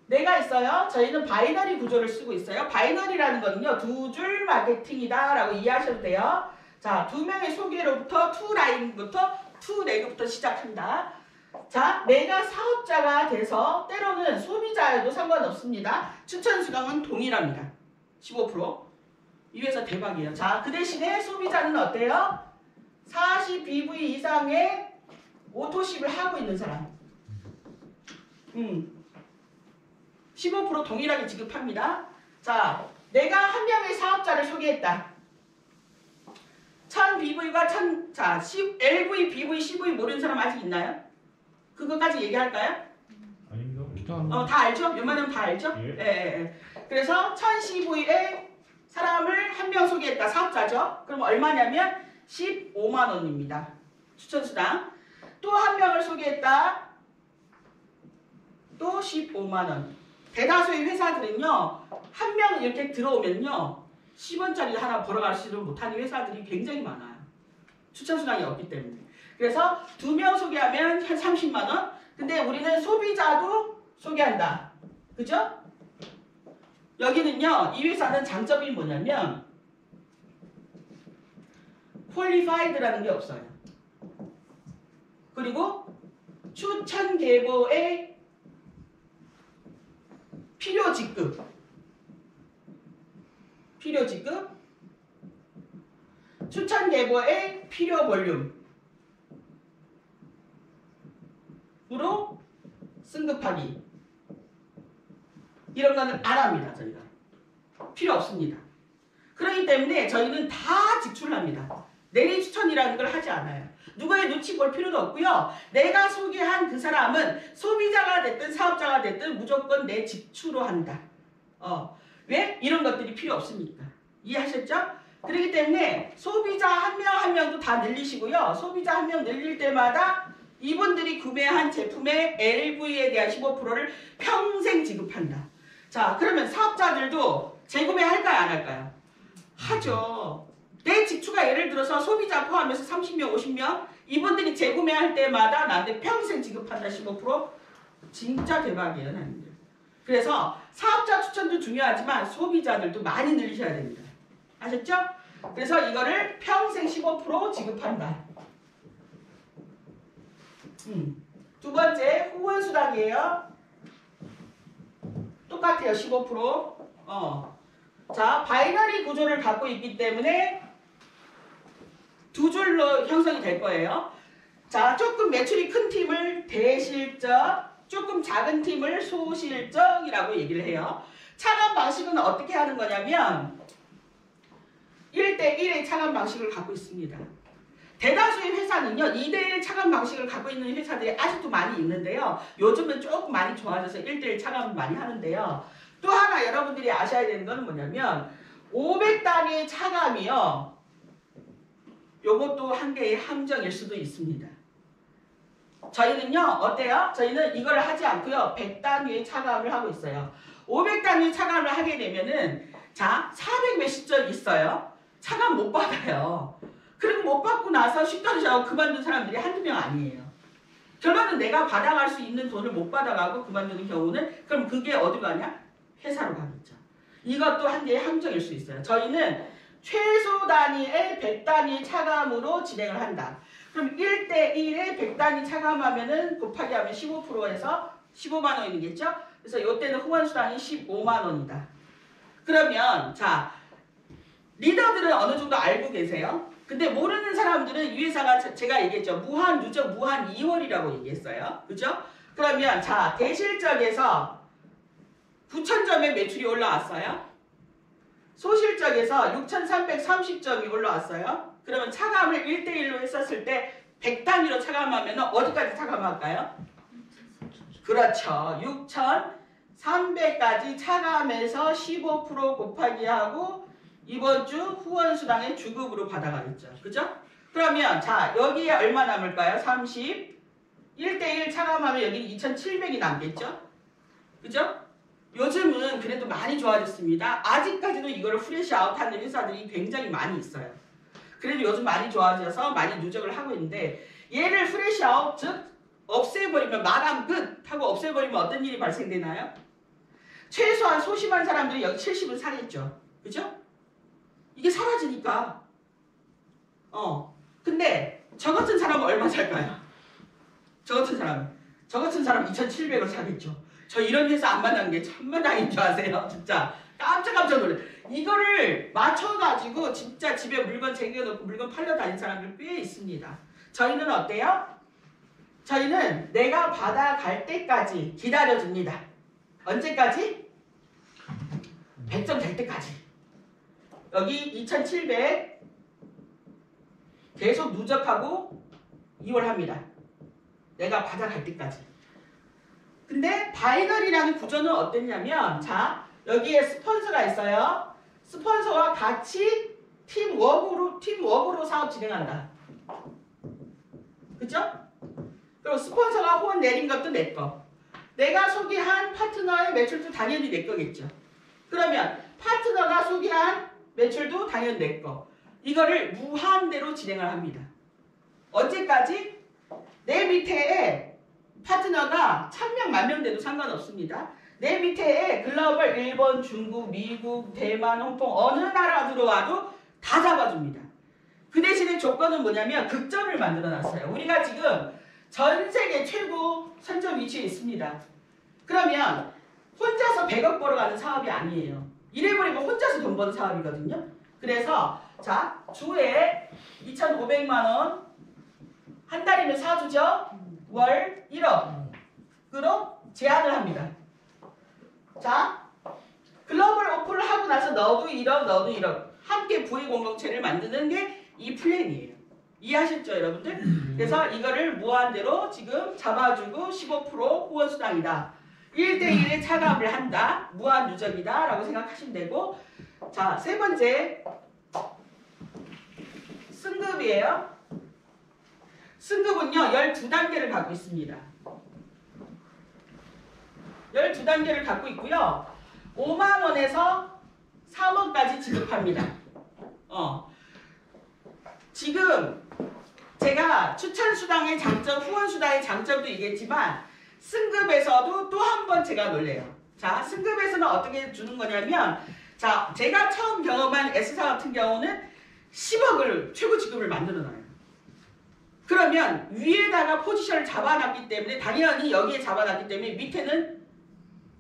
내가 있어요. 저희는 바이너리 구조를 쓰고 있어요. 바이너리라는 거는요. 두 줄 마케팅이다 라고 이해하셔도 돼요. 자, 두 명의 소개로부터 투 라인부터 투 레그부터 시작한다. 자, 내가 사업자가 돼서 때로는 소비자여도 상관없습니다. 추천 수당은 동일합니다. 15%. 이 회사 대박이에요. 자, 그 대신에 소비자는 어때요? 40 BV 이상의 오토십을 하고 있는 사람. 15% 동일하게 지급합니다. 자, 내가 한 명의 사업자를 소개했다. 1000 BV가 1000, 자, LV, BV, CV 모르는 사람 아직 있나요? 그거까지 얘기할까요? 아닙니다. 다 알죠? 웬만하면 다 알죠? 예. 그래서 1000 CV의 사람을 한 명 소개했다. 사업자죠? 그럼 얼마냐면 15만 원입니다. 추천수당. 또 한 명을 소개했다. 또 15만 원. 대다수의 회사들은요. 한 명 이렇게 들어오면요. 10원짜리 하나 벌어가지를 못하는 회사들이 굉장히 많아요. 추천수당이 없기 때문에. 그래서 두 명 소개하면 한 30만 원. 근데 우리는 소비자도 소개한다. 그죠? 여기는요, 이 회사는 장점이 뭐냐면 qualified라는 게 없어요. 그리고 추천 계보의 필요 직급, 추천 계보의 필요 볼륨으로 승급하기, 이런 거는 안 합니다. 저희가 필요 없습니다. 그렇기 때문에 저희는 다 직출합니다. 내리 추천이라는 걸 하지 않아요. 누구의 눈치 볼 필요도 없고요. 내가 소개한 그 사람은 소비자가 됐든 사업자가 됐든 무조건 내 직추로 한다. 왜? 이런 것들이 필요 없으니까. 이해하셨죠? 그렇기 때문에 소비자 한 명 한 명도 다 늘리시고요. 소비자 한 명 늘릴 때마다 이분들이 구매한 제품의 LV에 대한 15%를 평생 지급한다. 자, 그러면 사업자들도 재구매할까요? 안 할까요? 하죠. 내 직추가 예를 들어서 소비자 포함해서 30명, 50명 이분들이 재구매할 때마다 나한테 평생 지급한다. 15%. 진짜 대박이에요. 나님들. 그래서 사업자 추천도 중요하지만 소비자들도 많이 늘리셔야 됩니다. 아셨죠? 그래서 이거를 평생 15% 지급한다. 두 번째 후원수당이에요. 똑같아요. 15%. 자, 바이너리 구조를 갖고 있기 때문에 두 줄로 형성이 될 거예요. 자, 조금 매출이 큰 팀을 대실적, 조금 작은 팀을 소실적이라고 얘기를 해요. 차감 방식은 어떻게 하는 거냐면 1대1의 차감 방식을 갖고 있습니다. 대다수의 회사는요, 2대1 차감 방식을 갖고 있는 회사들이 아직도 많이 있는데요. 요즘은 조금 많이 좋아져서 1대1 차감을 많이 하는데요. 또 하나 여러분들이 아셔야 되는 건 뭐냐면 500단위의 차감이요. 요것도 한계의 함정일 수도 있습니다. 저희는요, 어때요? 저희는 이걸 하지 않고요. 100단위의 차감을 하고 있어요. 500단위 차감을 하게 되면은, 자, 400 몇십 점 있어요. 차감 못 받아요. 그리고 못 받고 나서 쉽던지하고 그만둔 사람들이 한두 명 아니에요. 결론은 내가 받아갈 수 있는 돈을 못 받아가고 그만두는 경우는, 그럼 그게 어디로 가냐? 회사로 가겠죠. 이것도 한계의 함정일 수 있어요. 저희는 최소 단위의 100단위 차감으로 진행을 한다. 그럼 1대1에 100단위 차감하면은 곱하기 하면 15%에서 15만 원이겠죠? 그래서 이때는 후원수당이 15만 원이다. 그러면 자, 리더들은 어느 정도 알고 계세요? 근데 모르는 사람들은 이 회사가 제가 얘기했죠. 무한 누적, 무한 2월이라고 얘기했어요. 그죠? 그러면 자, 대실적에서 9,000점의 매출이 올라왔어요. 소실적에서 6,330점이 올라왔어요. 그러면 차감을 1대1로 했었을 때 100단위로 차감하면 어디까지 차감할까요? 그렇죠. 6,300까지 차감해서 15% 곱하기 하고 이번 주 후원수당의 주급으로 받아가겠죠. 그죠? 그러면 자, 여기에 얼마 남을까요? 30. 1대1 차감하면 여기 2,700이 남겠죠? 그죠? 요즘은 그래도 많이 좋아졌습니다. 아직까지도 이거를 프레시 아웃하는 회사들이 굉장히 많이 있어요. 그래도 요즘 많이 좋아져서 많이 누적을 하고 있는데, 얘를 프레시 아웃, 즉 없애버리면 마감 끝 하고 없애버리면 어떤 일이 발생되나요? 최소한 소심한 사람들이 여기 70은 사겠죠. 그죠? 이게 사라지니까. 근데 저 같은 사람은 얼마 살까요? 저 같은 사람 2,700을 사겠죠. 저 이런 회사 안 만난 게 천만다행인 줄 아세요? 진짜 깜짝 놀래. 이거를 맞춰가지고 진짜 집에 물건 쟁여놓고 물건 팔러 다니는 사람들 꽤 있습니다. 저희는 어때요? 저희는 내가 받아갈 때까지 기다려줍니다. 언제까지? 100점 될 때까지. 여기 2,700 계속 누적하고 2월 합니다. 내가 받아갈 때까지. 근데 바이너리라는 구조는 어땠냐면, 자, 여기에 스폰서가 있어요. 스폰서와 같이 팀워크로 사업 진행한다. 그죠? 그리고 스폰서가 후원 내린 것도 내 거. 내가 소개한 파트너의 매출도 당연히 내 거겠죠. 그러면 파트너가 소개한 매출도 당연히 내 거. 이거를 무한대로 진행을 합니다. 언제까지? 내 밑에 파트너가 1000명, 10,000명 돼도 상관없습니다. 내 밑에 글로벌 일본, 중국, 미국, 대만, 홍콩 어느 나라 들어와도 다 잡아줍니다. 그 대신에 조건은 뭐냐면 극점을 만들어놨어요. 우리가 지금 전 세계 최고 선점 위치에 있습니다. 그러면 혼자서 100억 벌어가는 사업이 아니에요. 이래버리면 혼자서 돈 버는 사업이거든요. 그래서 자 주에 2,500만 원 한 달이면 사주죠. 월 1억으로 제한을 합니다. 자 글로벌 오픈을 하고 나서 너도 1억 너도 1억 함께 부의 공동체를 만드는 게 이 플랜이에요. 이해하셨죠 여러분들? 그래서 이거를 무한대로 지금 잡아주고 15% 후원수당이다. 1대1의 차감을 한다. 무한 누적이다 라고 생각하시면 되고 자 세 번째 승급이에요. 승급은요 12단계를 갖고 있습니다. 12단계를 갖고 있고요. 5만원에서 3억까지 지급합니다. 지금 제가 추천수당의 장점, 후원수당의 장점도 얘기했지만 승급에서도 또 한 번 제가 놀래요. 자, 승급에서는 어떻게 주는 거냐면 자, 제가 처음 경험한 S사 같은 경우는 10억을 최고 지급을 만들어놔요. 그러면 위에다가 포지션을 잡아놨기 때문에 당연히 여기에 잡아놨기 때문에 밑에는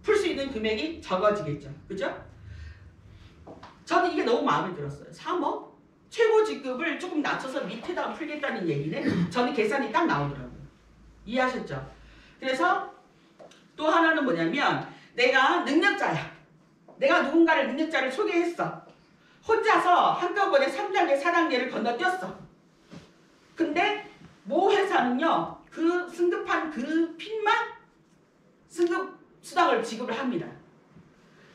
풀 수 있는 금액이 적어지겠죠. 그죠? 저는 이게 너무 마음에 들었어요. 3억? 최고 지급을 조금 낮춰서 밑에다가 풀겠다는 얘기는 저는 계산이 딱 나오더라고요. 이해하셨죠? 그래서 또 하나는 뭐냐면 내가 능력자야. 내가 누군가를 능력자를 소개했어. 혼자서 한꺼번에 3단계, 4단계를 건너뛰었어. 근데 모 회사는요. 그 승급한 그 핀만 승급 수당을 지급을 합니다.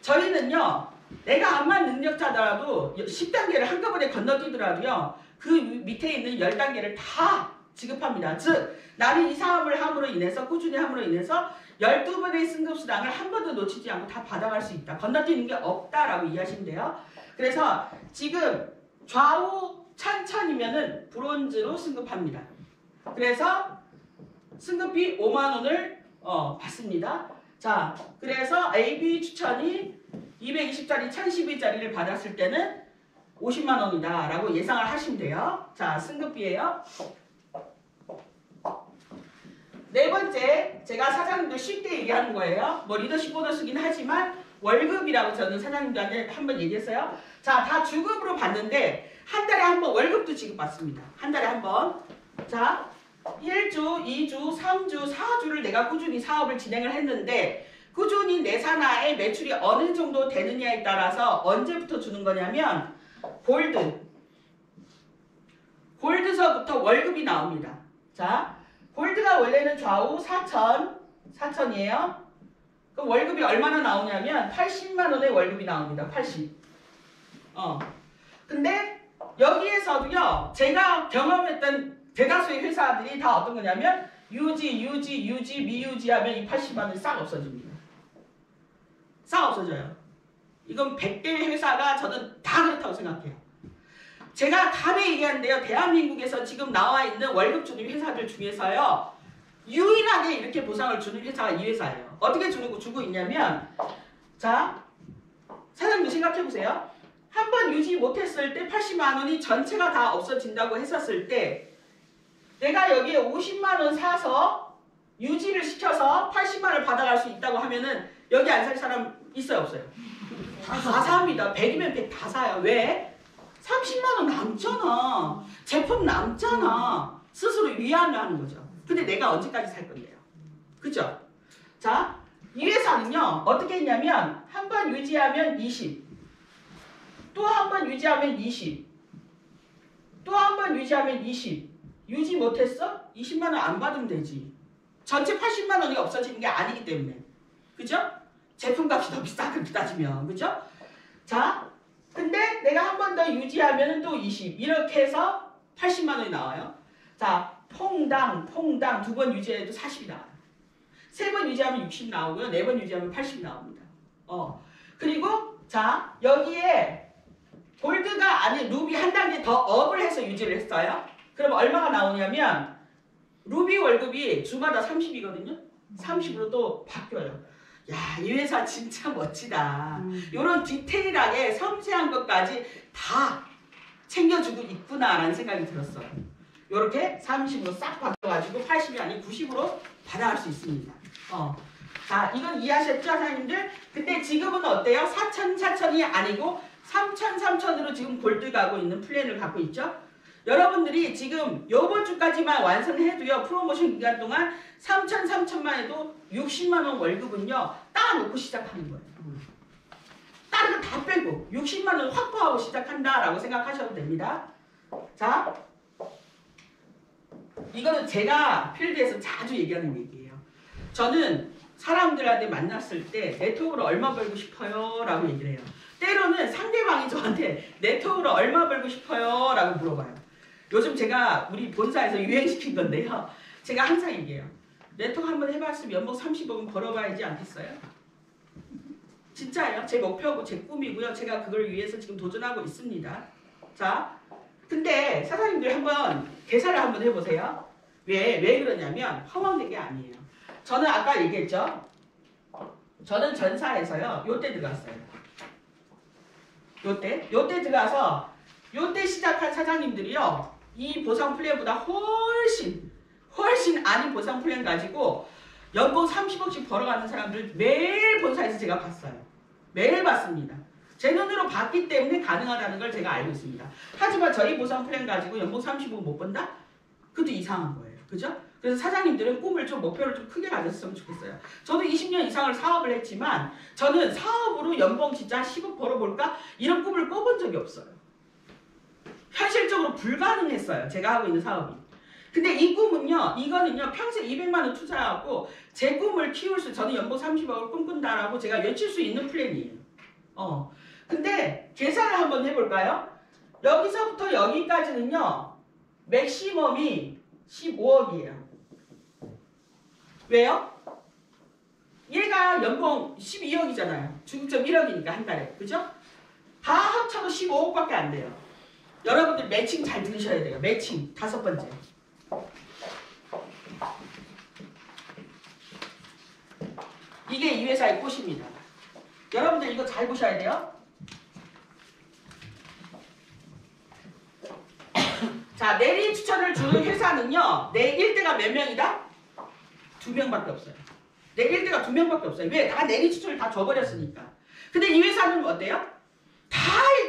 저희는요. 내가 암만 능력자더라도 10단계를 한꺼번에 건너뛰더라도요. 그 밑에 있는 10단계를 다 지급합니다. 즉 나는 이 사업을 함으로 인해서 꾸준히 함으로 인해서 12번의 승급수당을 한 번도 놓치지 않고 다 받아갈 수 있다. 건너뛰는 게 없다라고 이해하시면 돼요. 그래서 지금 좌우 천천이면은 브론즈로 승급합니다. 그래서 승급비 5만원을 받습니다. 자, 그래서 AB 추천이 220짜리 1012짜리를 받았을 때는 50만원이다 라고 예상을 하시면 돼요. 자, 승급비예요. 네 번째, 제가 사장님도 쉽게 얘기하는 거예요. 뭐 리더십 보너스긴 하지만 월급이라고 저는 사장님들한테 한번 얘기했어요. 자, 다 주급으로 받는데 한 달에 한 번 월급도 지급받습니다. 한 달에 한 번. 자, 1주, 2주, 3주, 4주를 내가 꾸준히 사업을 진행을 했는데 꾸준히 내 산하의 매출이 어느 정도 되느냐에 따라서 언제부터 주는 거냐면 골드서부터 월급이 나옵니다. 자, 골드가 원래는 좌우 4천이에요. 그럼 월급이 얼마나 나오냐면 80만원의 월급이 나옵니다. 80. 근데 여기에서도요. 제가 경험했던 대다수의 회사들이 다 어떤 거냐면 유지, 미유지하면 이 80만원이 싹 없어집니다. 싹 없어져요. 이건 100개의 회사가 저는 다 그렇다고 생각해요. 제가 감히 얘기하는데요. 대한민국에서 지금 나와 있는 월급 주는 회사들 중에서요. 유일하게 이렇게 보상을 주는 회사가 이 회사예요. 어떻게 주고 있냐면 자, 사장님 생각해보세요. 한 번 유지 못했을 때 80만원이 전체가 다 없어진다고 했었을 때 내가 여기에 50만원 사서 유지를 시켜서 80만원을 받아갈 수 있다고 하면은 여기 안 살 사람 있어요 없어요? 다 삽니다. 100이면 100 다 사요. 왜? 30만원 남잖아. 제품 남잖아. 스스로 위안하는 거죠. 근데 내가 언제까지 살 건데요? 그죠? 자, 이 회사는요. 어떻게 했냐면 한 번 유지하면 20. 또 한 번 유지하면 20. 또 한 번 유지하면 20. 유지 못했어? 20만원 안 받으면 되지. 전체 80만원이 없어지는 게 아니기 때문에. 그죠? 제품값이 더 비싸 그렇게 따지면. 그죠? 자, 근데 내가 한 번 더 유지하면 또 20. 이렇게 해서 80만원이 나와요. 자, 퐁당 두 번 유지해도 40이 나와요. 세 번 유지하면 60 나오고요. 네 번 유지하면 80이 나옵니다. 그리고 자, 여기에 골드가 아닌 루비 한 단계 더 업을 해서 유지를 했어요. 그럼 얼마가 나오냐면 루비 월급이 주마다 30이거든요. 30으로 또 바뀌어요. 야, 이 회사 진짜 멋지다. 이런 디테일하게 섬세한 것까지 다 챙겨주고 있구나라는 생각이 들었어요. 이렇게 30으로 싹 바뀌어가지고 80이 아닌 90으로 받아갈 수 있습니다. 자, 이건 이해하셨죠, 사장님들? 근데 지금은 어때요? 4천, 4천이 아니고 3천, 3천으로 지금 골드 가고 있는 플랜을 갖고 있죠? 여러분들이 지금 요번 주까지만 완성해도요, 프로모션 기간 동안 3천, 3천만 해도 60만 원 월급은요, 따놓고 시작하는 거예요. 다른 거 다 빼고 60만 원 확보하고 시작한다라고 생각하셔도 됩니다. 자, 이거는 제가 필드에서 자주 얘기하는 얘기예요. 저는 사람들한테 만났을 때 네트워크로 얼마 벌고 싶어요? 라고 얘기를 해요. 때로는 상대방이 저한테 네트워크로 얼마 벌고 싶어요? 라고 물어봐요. 요즘 제가 우리 본사에서 유행시킨 건데요. 제가 항상 얘기해요. 네트워크 한번 해봤으면 연봉 30억은 벌어봐야지 않겠어요? 진짜예요. 제 목표고 제 꿈이고요. 제가 그걸 위해서 지금 도전하고 있습니다. 자, 근데 사장님들 한번 계산을 한번 해보세요. 왜 그러냐면 허황된 게 아니에요. 저는 아까 얘기했죠. 저는 전사에서요. 요때 들어갔어요. 요때 들어가서 요때 시작한 사장님들이요. 이 보상 플랜보다 훨씬 아닌 보상 플랜 가지고 연봉 30억씩 벌어가는 사람들 매일 본사에서 제가 봤어요. 매일 봤습니다. 제 눈으로 봤기 때문에 가능하다는 걸 제가 알고 있습니다. 하지만 저희 보상 플랜 가지고 연봉 30억 못 번다? 그것도 이상한 거예요. 그죠? 그래서 사장님들은 꿈을 좀 목표를 좀 크게 가졌으면 좋겠어요. 저도 20년 이상을 사업을 했지만 저는 사업으로 연봉 진짜 10억 벌어볼까? 이런 꿈을 꿔본 적이 없어요. 현실적으로 불가능했어요. 제가 하고 있는 사업이. 근데 이 꿈은요, 이거는요, 평생 200만 원 투자하고 제 꿈을 키울 수, 저는 연봉 30억을 꿈꾼다라고 제가 외칠 수 있는 플랜이에요. 근데 계산을 한번 해볼까요? 여기서부터 여기까지는요, 맥시멈이 15억이에요. 왜요? 얘가 연봉 12억이잖아요. 중점 1억이니까 한 달에. 그죠? 다 합쳐도 15억밖에 안 돼요. 여러분들 매칭 잘 들으셔야 돼요. 매칭. 5번째. 이게 이 회사의 꽃입니다. 여러분들 이거 잘 보셔야 돼요. 자, 내리 추천을 주는 회사는요. 내 1대가 몇 명이다? 2명밖에 없어요. 내 1대가 2명밖에 없어요. 왜? 다 내리 추천을 다 줘버렸으니까. 근데 이 회사는 어때요? 다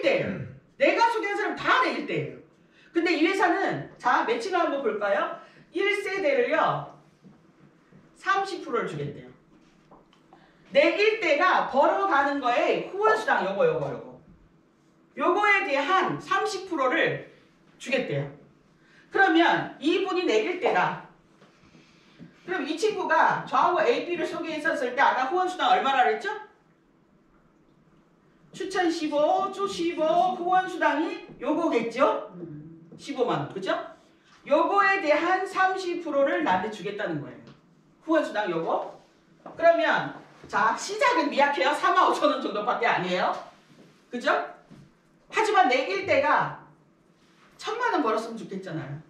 1대예요. 내가 소개한 사람 다 내 1대예요. 근데 이 회사는 자, 매칭을 한번 볼까요? 1세대를요. 30%를 주겠대요. 내 1대가 벌어가는 거에 후원수당 요거에 대한 30%를 주겠대요. 그러면 이분이 내 1대다. 그럼 이 친구가 저하고 AB를 소개했었을 때 아까 후원수당 얼마라 그랬죠? 추천 15, 주 15, 후원수당이 요거겠죠? 15만원, 그죠? 요거에 대한 30%를 나한테 주겠다는 거예요. 후원수당 요거. 그러면 자, 시작은 미약해요. 45,000원 정도밖에 아니에요. 그죠? 하지만 내 1대가 1,000만원 벌었으면 좋겠잖아요.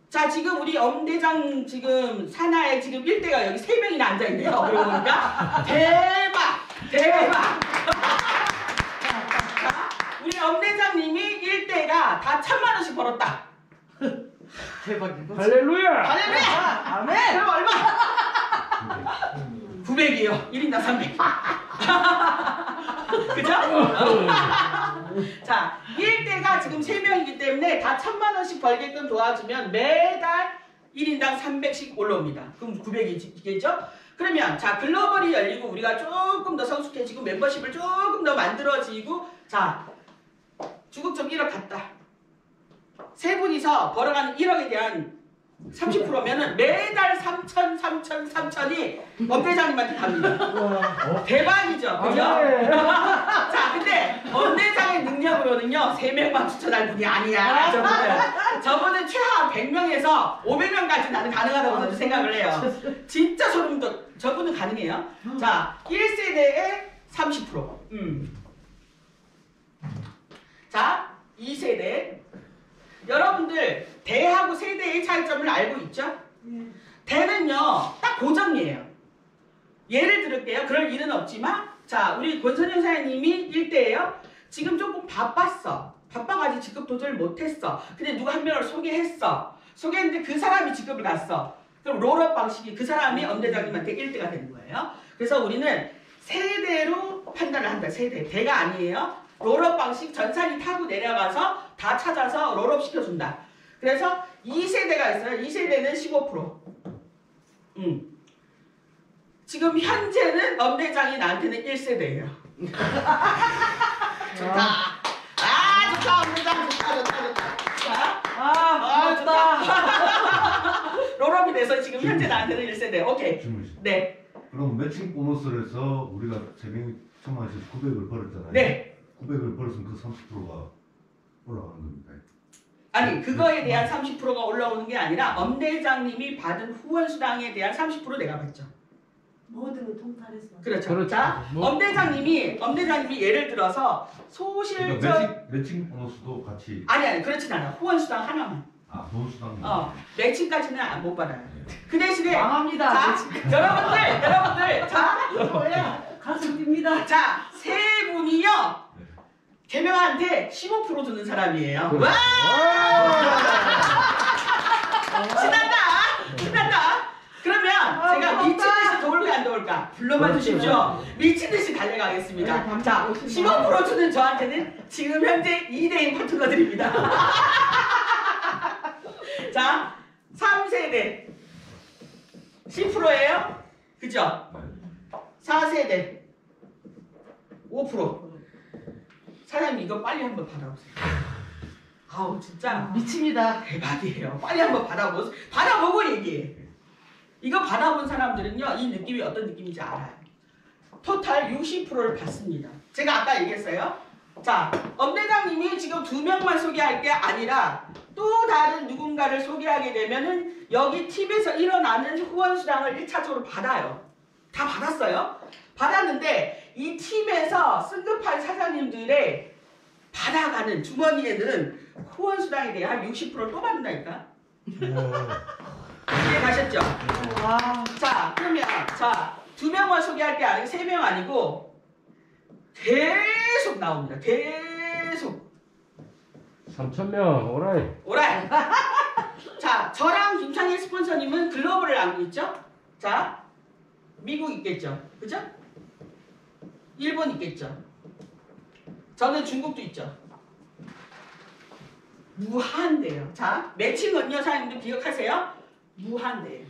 자, 지금 우리 엄대장 지금 산하에 지금 1대가 여기 3명이나 앉아있네요. 그러고 보니까 대박! 자, 우리 엄대장님이 1대가 다 1,000만원씩 벌었다. 대박이다. 할렐루야! 아멘. 그럼 얼마? 900이요. 1인당 300. 그죠? 자, 1대가 지금 3명이기 때문에 다 1,000만원씩 벌게끔 도와주면 매달 1인당 300씩 올라옵니다. 그럼 900이겠죠? 그러면 자, 글로벌이 열리고 우리가 조금 더 성숙해지고 멤버십을 조금 더 만들어지고 자, 주국점 1억 갔다. 세 분이서 벌어가는 1억에 대한 30%면은 매달 3,000이 엄대장님한테 갑니다. 대박이죠? 그죠? 자, 근데 엄대장의 능력으로는요, 3명만 추천할 분이 아니야. 저분은 최하 100명에서 500명까지 나는 가능하다고 저는 생각을 해요. 진짜 소름 돋. 저분은 가능해요. 자, 1세대에 30%. 자, 2세대. 여러분들 대하고 세대의 차이점을 알고 있죠? 대는요 딱 고정이에요. 예를 들을게요. 그럴 일은 없지만 자 우리 권선영 사장님이 1대예요. 지금 조금 바빴어. 바빠가지고 직급 도전을 못했어. 근데 누가 한 명을 소개했어. 소개했는데 그 사람이 직급을 갔어. 그럼 롤업 방식이 그 사람이 엄대장님한테 1대가 되는 거예요. 그래서 우리는 세대로 판단을 한다. 세대. 대가 아니에요. 롤업 방식 전산이 타고 내려가서 다 찾아서 롤업 시켜준다. 그래서 2세대가 있어요. 2세대는 15%. 지금 현재는 엄대장이 나한테는 1세대예요. 좋다. 아 좋다. 엄대장 좋다. 좋다. 롤업이 돼서 지금 현재 나한테는 1세대. 오케이. 네. 그럼 매칭 보너스를 해서 우리가 3명이 청와에서 900을 벌었잖아요. 네. 900을 벌었으면 그 30%가 올라가는 겁니까? 아니 그거에 대한 30%가 올라오는 게 아니라 엄대장님이 받은 후원 수당에 대한 30% 내가 받죠. 모든 걸 통탈해서. 그렇죠. 자, 엄대장님이 예를 들어서 소실적 그러니까 매칭 보너스도 같이 아니 그렇진 않아. 후원 수당 하나만. 아 보너스당 매칭까지는 못 받아요. 그 대신에 망합니다. 자, 여러분들 자, 뭐야? 가슴 뜁니다. 자, 세 분이요. 개명한테 15% 주는 사람이에요. 그래. 와! 신난다. 그러면 제가 미친 듯이 도울까 안 도울까? 불러봐 주십시오. 미친 듯이 달려가겠습니다. 자, 15% 주는 저한테는 지금 현재 2대인 파트너들입니다. 자, 3세대 10%예요? 그죠? 4세대 5%. 사장님 이거 빨리 한번 받아보세요. 아우 진짜 미칩니다. 대박이에요. 빨리 한번 받아보고 얘기해. 이거 받아본 사람들은요 이 느낌이 어떤 느낌인지 알아요. 토탈 60%를 받습니다. 제가 아까 얘기했어요. 자, 엄대장님이 지금 2명만 소개할 게 아니라 또 다른 누군가를 소개하게 되면은 여기 팀에서 일어나는 후원 수당을 1차적으로 받아요. 다 받았어요. 받았는데 이 팀에서 승급한 사장님들의 받아가는 주머니에는 후원 수당에 대해 한 60%를 또 받는다니까. 이해 가셨죠? 자, 그러면 자 2명만 소개할 게 아니고 3명 아니고 계속 나옵니다. 계속. 3,000명 오라이. 자, 저랑 김창일 스폰서님은 글로벌을 알고 있죠? 자, 미국 있겠죠? 그죠? 일본 있겠죠? 저는 중국도 있죠. 무한대요. 자, 매칭은요, 사장님들 기억하세요? 무한대요.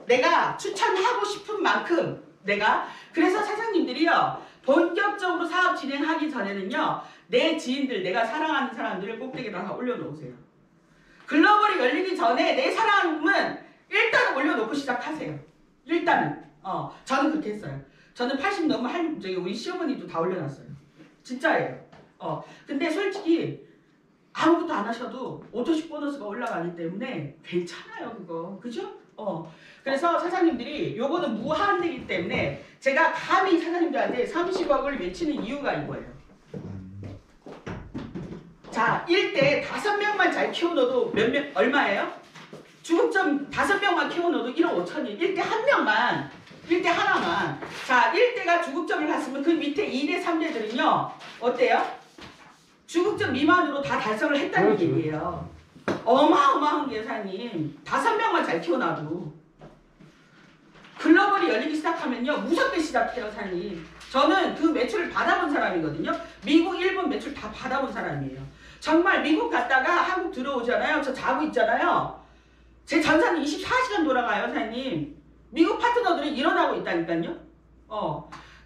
내가 추천하고 싶은 만큼 그래서 사장님들이요 본격적으로 사업 진행하기 전에는요 내 지인들 내가 사랑하는 사람들을 꼭대기에다가 올려놓으세요. 글로벌이 열리기 전에 내 사람은 일단 올려놓고 시작하세요. 일단은 저는 그렇게 했어요. 저는 80 넘은 우리 시어머니도 다 올려놨어요. 진짜예요. 근데 솔직히 아무것도 안 하셔도 오토식 보너스가 올라가기 때문에 괜찮아요 그거. 그죠? 그래서 사장님들이 요거는 무한대이기 때문에 제가 감히 사장님들한테 30억을 외치는 이유가 이거예요. 자, 1대 5명만 잘 키워넣어도 얼마예요? 중급점 5명만 키워넣어도 1억 5천이에요. 1대 1명만 1대 하나만. 자, 1대가 중급점을 갔으면 그 밑에 2대 3대들은요 어때요? 중급점 미만으로 다 달성을 했다는 얘기예요. 어마어마한 게 사장님 5명만 잘 키워놔도 글로벌이 열리기 시작하면요 무섭게 시작해요 사장님. 저는 그 매출을 받아본 사람이거든요. 미국, 일본 매출 다 받아본 사람이에요. 정말 미국 갔다가 한국 들어오잖아요. 저 자고 있잖아요. 제 전산이 24시간 돌아가요 사장님. 미국 파트너들이 일어나고 있다니까요.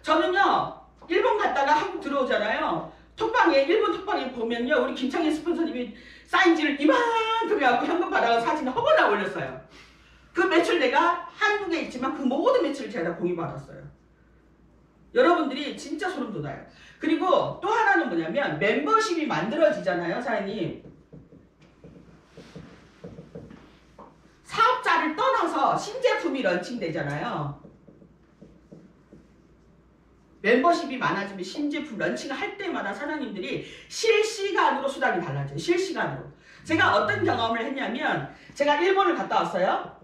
저는요 일본 갔다가 한국 들어오잖아요. 일본 톡방에 보면요 우리 김창희 스폰서님이 사인지를 이만큼 해갖고 현금 받아가 사진을 허거나 올렸어요. 그 매출 내가 한국에 있지만 그 모든 매출을 제가 다 공유받았어요. 여러분들이 진짜 소름 돋아요. 그리고 또 하나는 뭐냐면 멤버십이 만들어지잖아요 사장님. 사업자를 떠나서 신제품이 런칭되잖아요. 멤버십이 많아지면 신제품 런칭을 할 때마다 사장님들이 실시간으로 수당이 달라져요. 실시간으로. 제가 어떤 경험을 했냐면 제가 일본을 갔다 왔어요.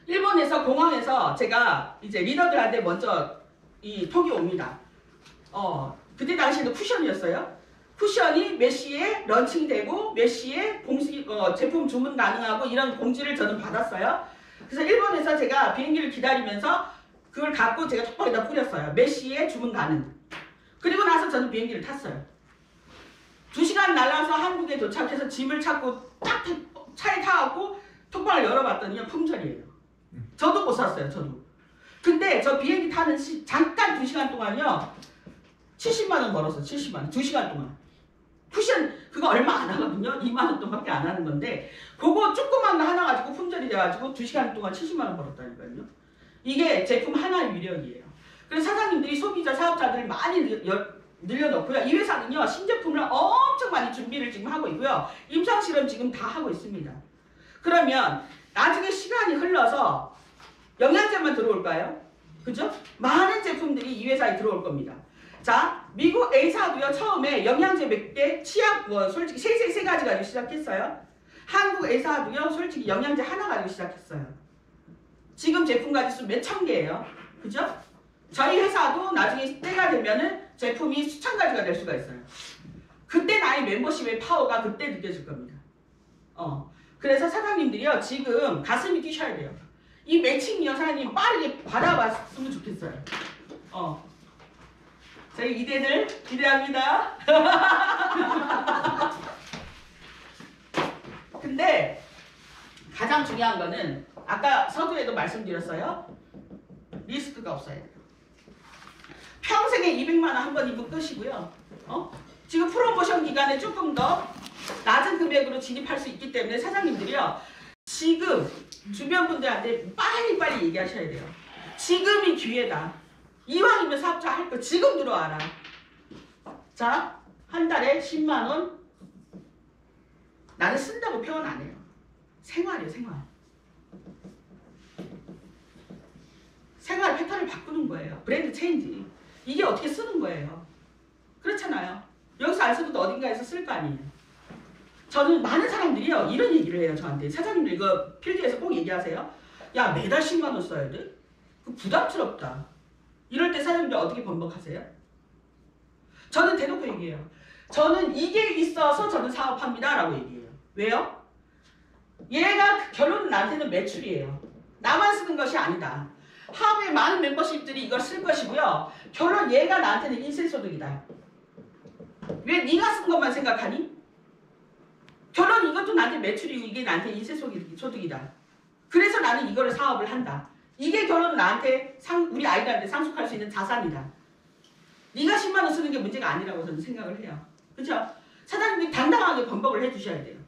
일본에서 공항에서 제가 이제 리더들한테 먼저 이 톡이 옵니다. 그때 당시에도 쿠션이었어요. 쿠션이 몇 시에 런칭되고 몇 시에 제품 주문 가능하고 이런 공지를 저는 받았어요. 그래서 일본에서 제가 비행기를 기다리면서 그걸 갖고 제가 톡방에다 뿌렸어요. 몇 시에 주문 가능. 그리고 나서 저는 비행기를 탔어요. 2시간 날아서 한국에 도착해서 짐을 찾고 딱 차에 타갖고 톡방을 열어봤더니 품절이에요. 저도 못 샀어요. 저도. 근데 저 비행기 타는 잠깐 2시간 동안요. 70만원 벌었어요. 70만원. 2시간 동안. 쿠션 그거 얼마 안 하거든요. 2만원 돈밖에 안 하는 건데 그거 조그만 거 하나 가지고 품절이 돼가지고 2시간 동안 70만원 벌었다니까요. 이게 제품 하나의 위력이에요. 그래서 사장님들이 소비자 사업자들을 많이 늘려놓고요. 이 회사는요. 신제품을 엄청 많이 준비를 지금 하고 있고요. 임상실험 지금 다 하고 있습니다. 그러면 나중에 시간이 흘러서 영양제만 들어올까요? 그죠? 많은 제품들이 이 회사에 들어올 겁니다. 자, 미국 A사도요. 처음에 영양제 몇 개, 치약 솔직히 세 가지 가지고 시작했어요. 한국 A사도요. 솔직히 영양제 하나 가지고 시작했어요. 지금 제품 가지수 몇 천 개예요. 그죠? 저희 회사도 나중에 때가 되면은 제품이 수천 가지가 될 수가 있어요. 그때 나의 멤버십의 파워가 그때 느껴질 겁니다. 그래서 사장님들이요. 지금 가슴이 뛰셔야 돼요. 이 매칭이요. 사장님 빠르게 받아봤으면 좋겠어요. 저희 이대들 기대합니다. 근데 가장 중요한 거는 아까 서두에도 말씀드렸어요. 리스크가 없어야 돼요. 평생에 200만 원 한 번 입으면 끝이고요. 지금 프로모션 기간에 조금 더 낮은 금액으로 진입할 수 있기 때문에 사장님들이요. 지금 주변 분들한테 빨리 얘기하셔야 돼요. 지금이 기회다. 이왕이면 사업자 할 거 지금 들어와라. 자, 한 달에 10만 원. 나는 쓴다고 표현 안 해요. 생활이에요, 생활. 생활 패턴을 바꾸는 거예요. 브랜드 체인지. 이게 어떻게 쓰는 거예요. 그렇잖아요. 여기서 안 써도 어딘가에서 쓸 거 아니에요. 저는 많은 사람들이요. 이런 얘기를 해요. 저한테. 사장님들 이거 필드에서 꼭 얘기하세요. 야, 매달 10만 원 써야 돼? 그 부담스럽다. 이럴 때 사장님들 어떻게 번복하세요? 저는 대놓고 얘기해요. 저는 이게 있어서 저는 사업합니다. 라고 얘기해요. 왜요? 얘가 결론은 나한테는 매출이에요. 나만 쓰는 것이 아니다. 하루에 많은 멤버십들이 이걸 쓸 것이고요. 결론 얘가 나한테는 인센소득이다. 왜 네가 쓴 것만 생각하니? 결론 이것도 나한테 매출이고 이게 나한테 인센소득이다. 그래서 나는 이거를 사업을 한다. 이게 결론 나한테 우리 아이들한테 상속할 수 있는 자산이다. 네가 10만 원 쓰는 게 문제가 아니라고 저는 생각을 해요. 그렇죠? 사장님들이 당당하게 번복을 해주셔야 돼요.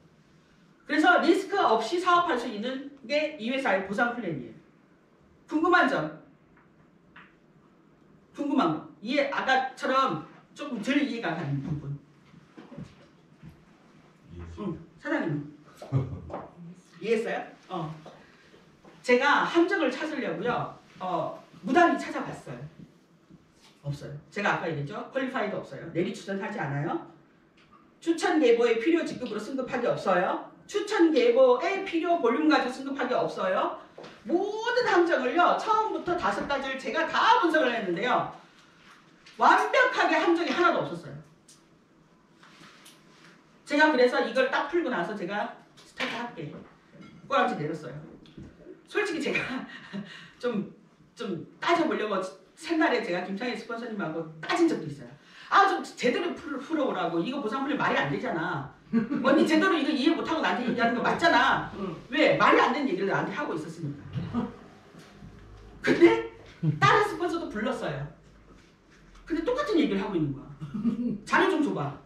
그래서 리스크 없이 사업할 수 있는 게 이 회사의 보상 플랜이에요. 궁금한 점? 궁금한 거? 아까처럼 조금 덜 이해가 가는 부분. 사장님 이해했어요? 제가 함정을 찾으려고요. 무단히 찾아봤어요. 없어요. 제가 아까 얘기했죠. 퀄리파이도 없어요. 내리 추천하지 않아요. 추천 계보의 필요 직급으로 승급하기 없어요. 추천 계보의 필요 볼륨 가지고 승급하기 없어요. 모든 함정을요. 처음부터 5가지를 제가 다 분석을 했는데요. 완벽하게 함정이 하나도 없었어요. 제가 그래서 이걸 딱 풀고 나서 제가 스타트 할게. 꼬랑지 내렸어요. 솔직히 제가 좀 따져보려고 새날에 제가 김창희 스폰서님하고 따진 적도 있어요. 좀 제대로 풀어오라고. 이거 보상 플랜 말이 안 되잖아. 언니 제대로 이거 이해 못하고 나한테 얘기하는 거 맞잖아. 왜? 말이 안 되는 얘기를 나한테 하고 있었으니까. 근데 다른 스폰서도 불렀어요. 근데 똑같은 얘기를 하고 있는 거야. 자료 좀 줘봐.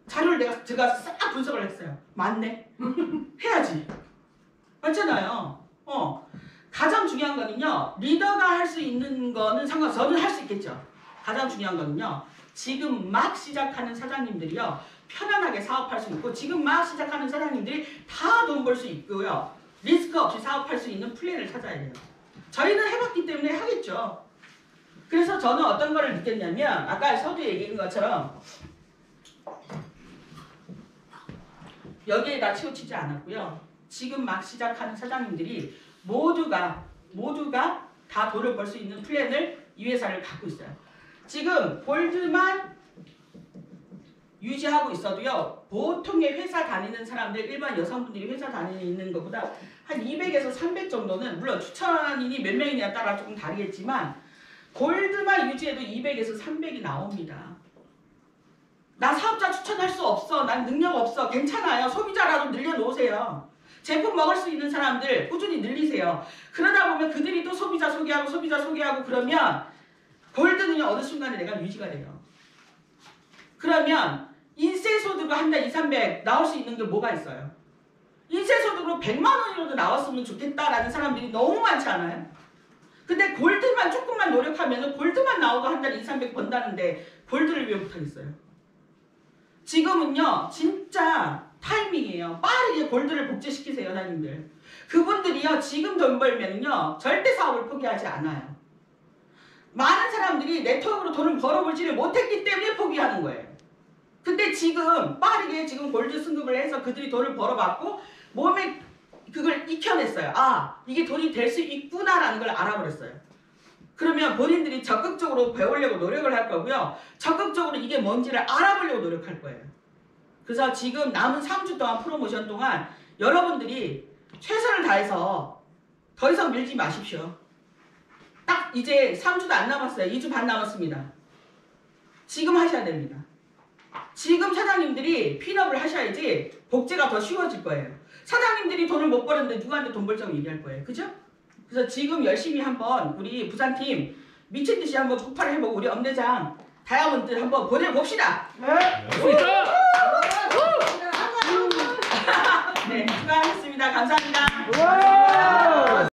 자료를 제가 싹 분석을 했어요. 맞네. 해야지. 맞잖아요. 가장 중요한 거는요. 리더가 할 수 있는 거는 상관없어요. 저는 할 수 있겠죠. 가장 중요한 거는요. 지금 막 시작하는 사장님들이요. 편안하게 사업할 수 있고 지금 막 시작하는 사장님들이 다 돈 벌 수 있고요. 리스크 없이 사업할 수 있는 플랜을 찾아야 돼요. 저희는 해봤기 때문에 하겠죠. 그래서 저는 어떤 거를 느꼈냐면 아까 서두에 얘기한 것처럼 여기에다 치우치지 않았고요. 지금 막 시작하는 사장님들이 모두가 다 돈을 벌 수 있는 플랜을 이 회사를 갖고 있어요. 지금 골드만 유지하고 있어도요. 보통의 회사 다니는 사람들, 일반 여성분들이 회사 다니는 것보다 한 200에서 300 정도는 물론 추천인이 몇 명이냐에 따라 조금 다르겠지만 골드만 유지해도 200에서 300이 나옵니다. 나 사업자 추천할 수 없어. 난 능력 없어. 괜찮아요. 소비자라도 늘려놓으세요. 제품 먹을 수 있는 사람들 꾸준히 늘리세요. 그러다 보면 그들이 또 소비자 소개하고 그러면 골드는요 어느 순간에 내가 유지가 돼요. 그러면 인세소득으로 한 달 2, 300 나올 수 있는 게 뭐가 있어요? 인세소득으로 100만 원이라도 나왔으면 좋겠다라는 사람들이 너무 많지 않아요? 근데 골드만 조금만 노력하면 골드만 나오도 한 달 2, 300 번다는데 골드를 왜 못하겠어요? 지금은요 진짜 타이밍이에요. 빠르게 골드를 복제시키세요 사장님들. 그분들이요 지금 돈 벌면요 절대 사업을 포기하지 않아요. 많은 사람들이 네트워크로 돈을 벌어보지를 못했기 때문에 포기하는 거예요. 근데 지금 빠르게 지금 골드 승급을 해서 그들이 돈을 벌어봤고 몸에 그걸 익혀냈어요. 아 이게 돈이 될 수 있구나라는 걸 알아버렸어요. 그러면 본인들이 적극적으로 배우려고 노력을 할 거고요. 적극적으로 이게 뭔지를 알아보려고 노력할 거예요. 그래서 지금 남은 3주 동안 프로모션 동안 여러분들이 최선을 다해서 더 이상 밀지 마십시오. 딱 이제 3주도 안 남았어요. 2주 반 남았습니다. 지금 하셔야 됩니다. 지금 사장님들이 핀업을 하셔야지 복제가 더 쉬워질 거예요. 사장님들이 돈을 못 버는데 누구한테 돈 벌자고 얘기할 거예요. 그죠? 그래서 지금 열심히 한번 우리 부산팀 미친듯이 한번 폭발을 해보고 우리 엄대장 다이아몬드 한번 보내봅시다. 네. 수 있다. 네, 수고하셨습니다. 감사합니다. 와!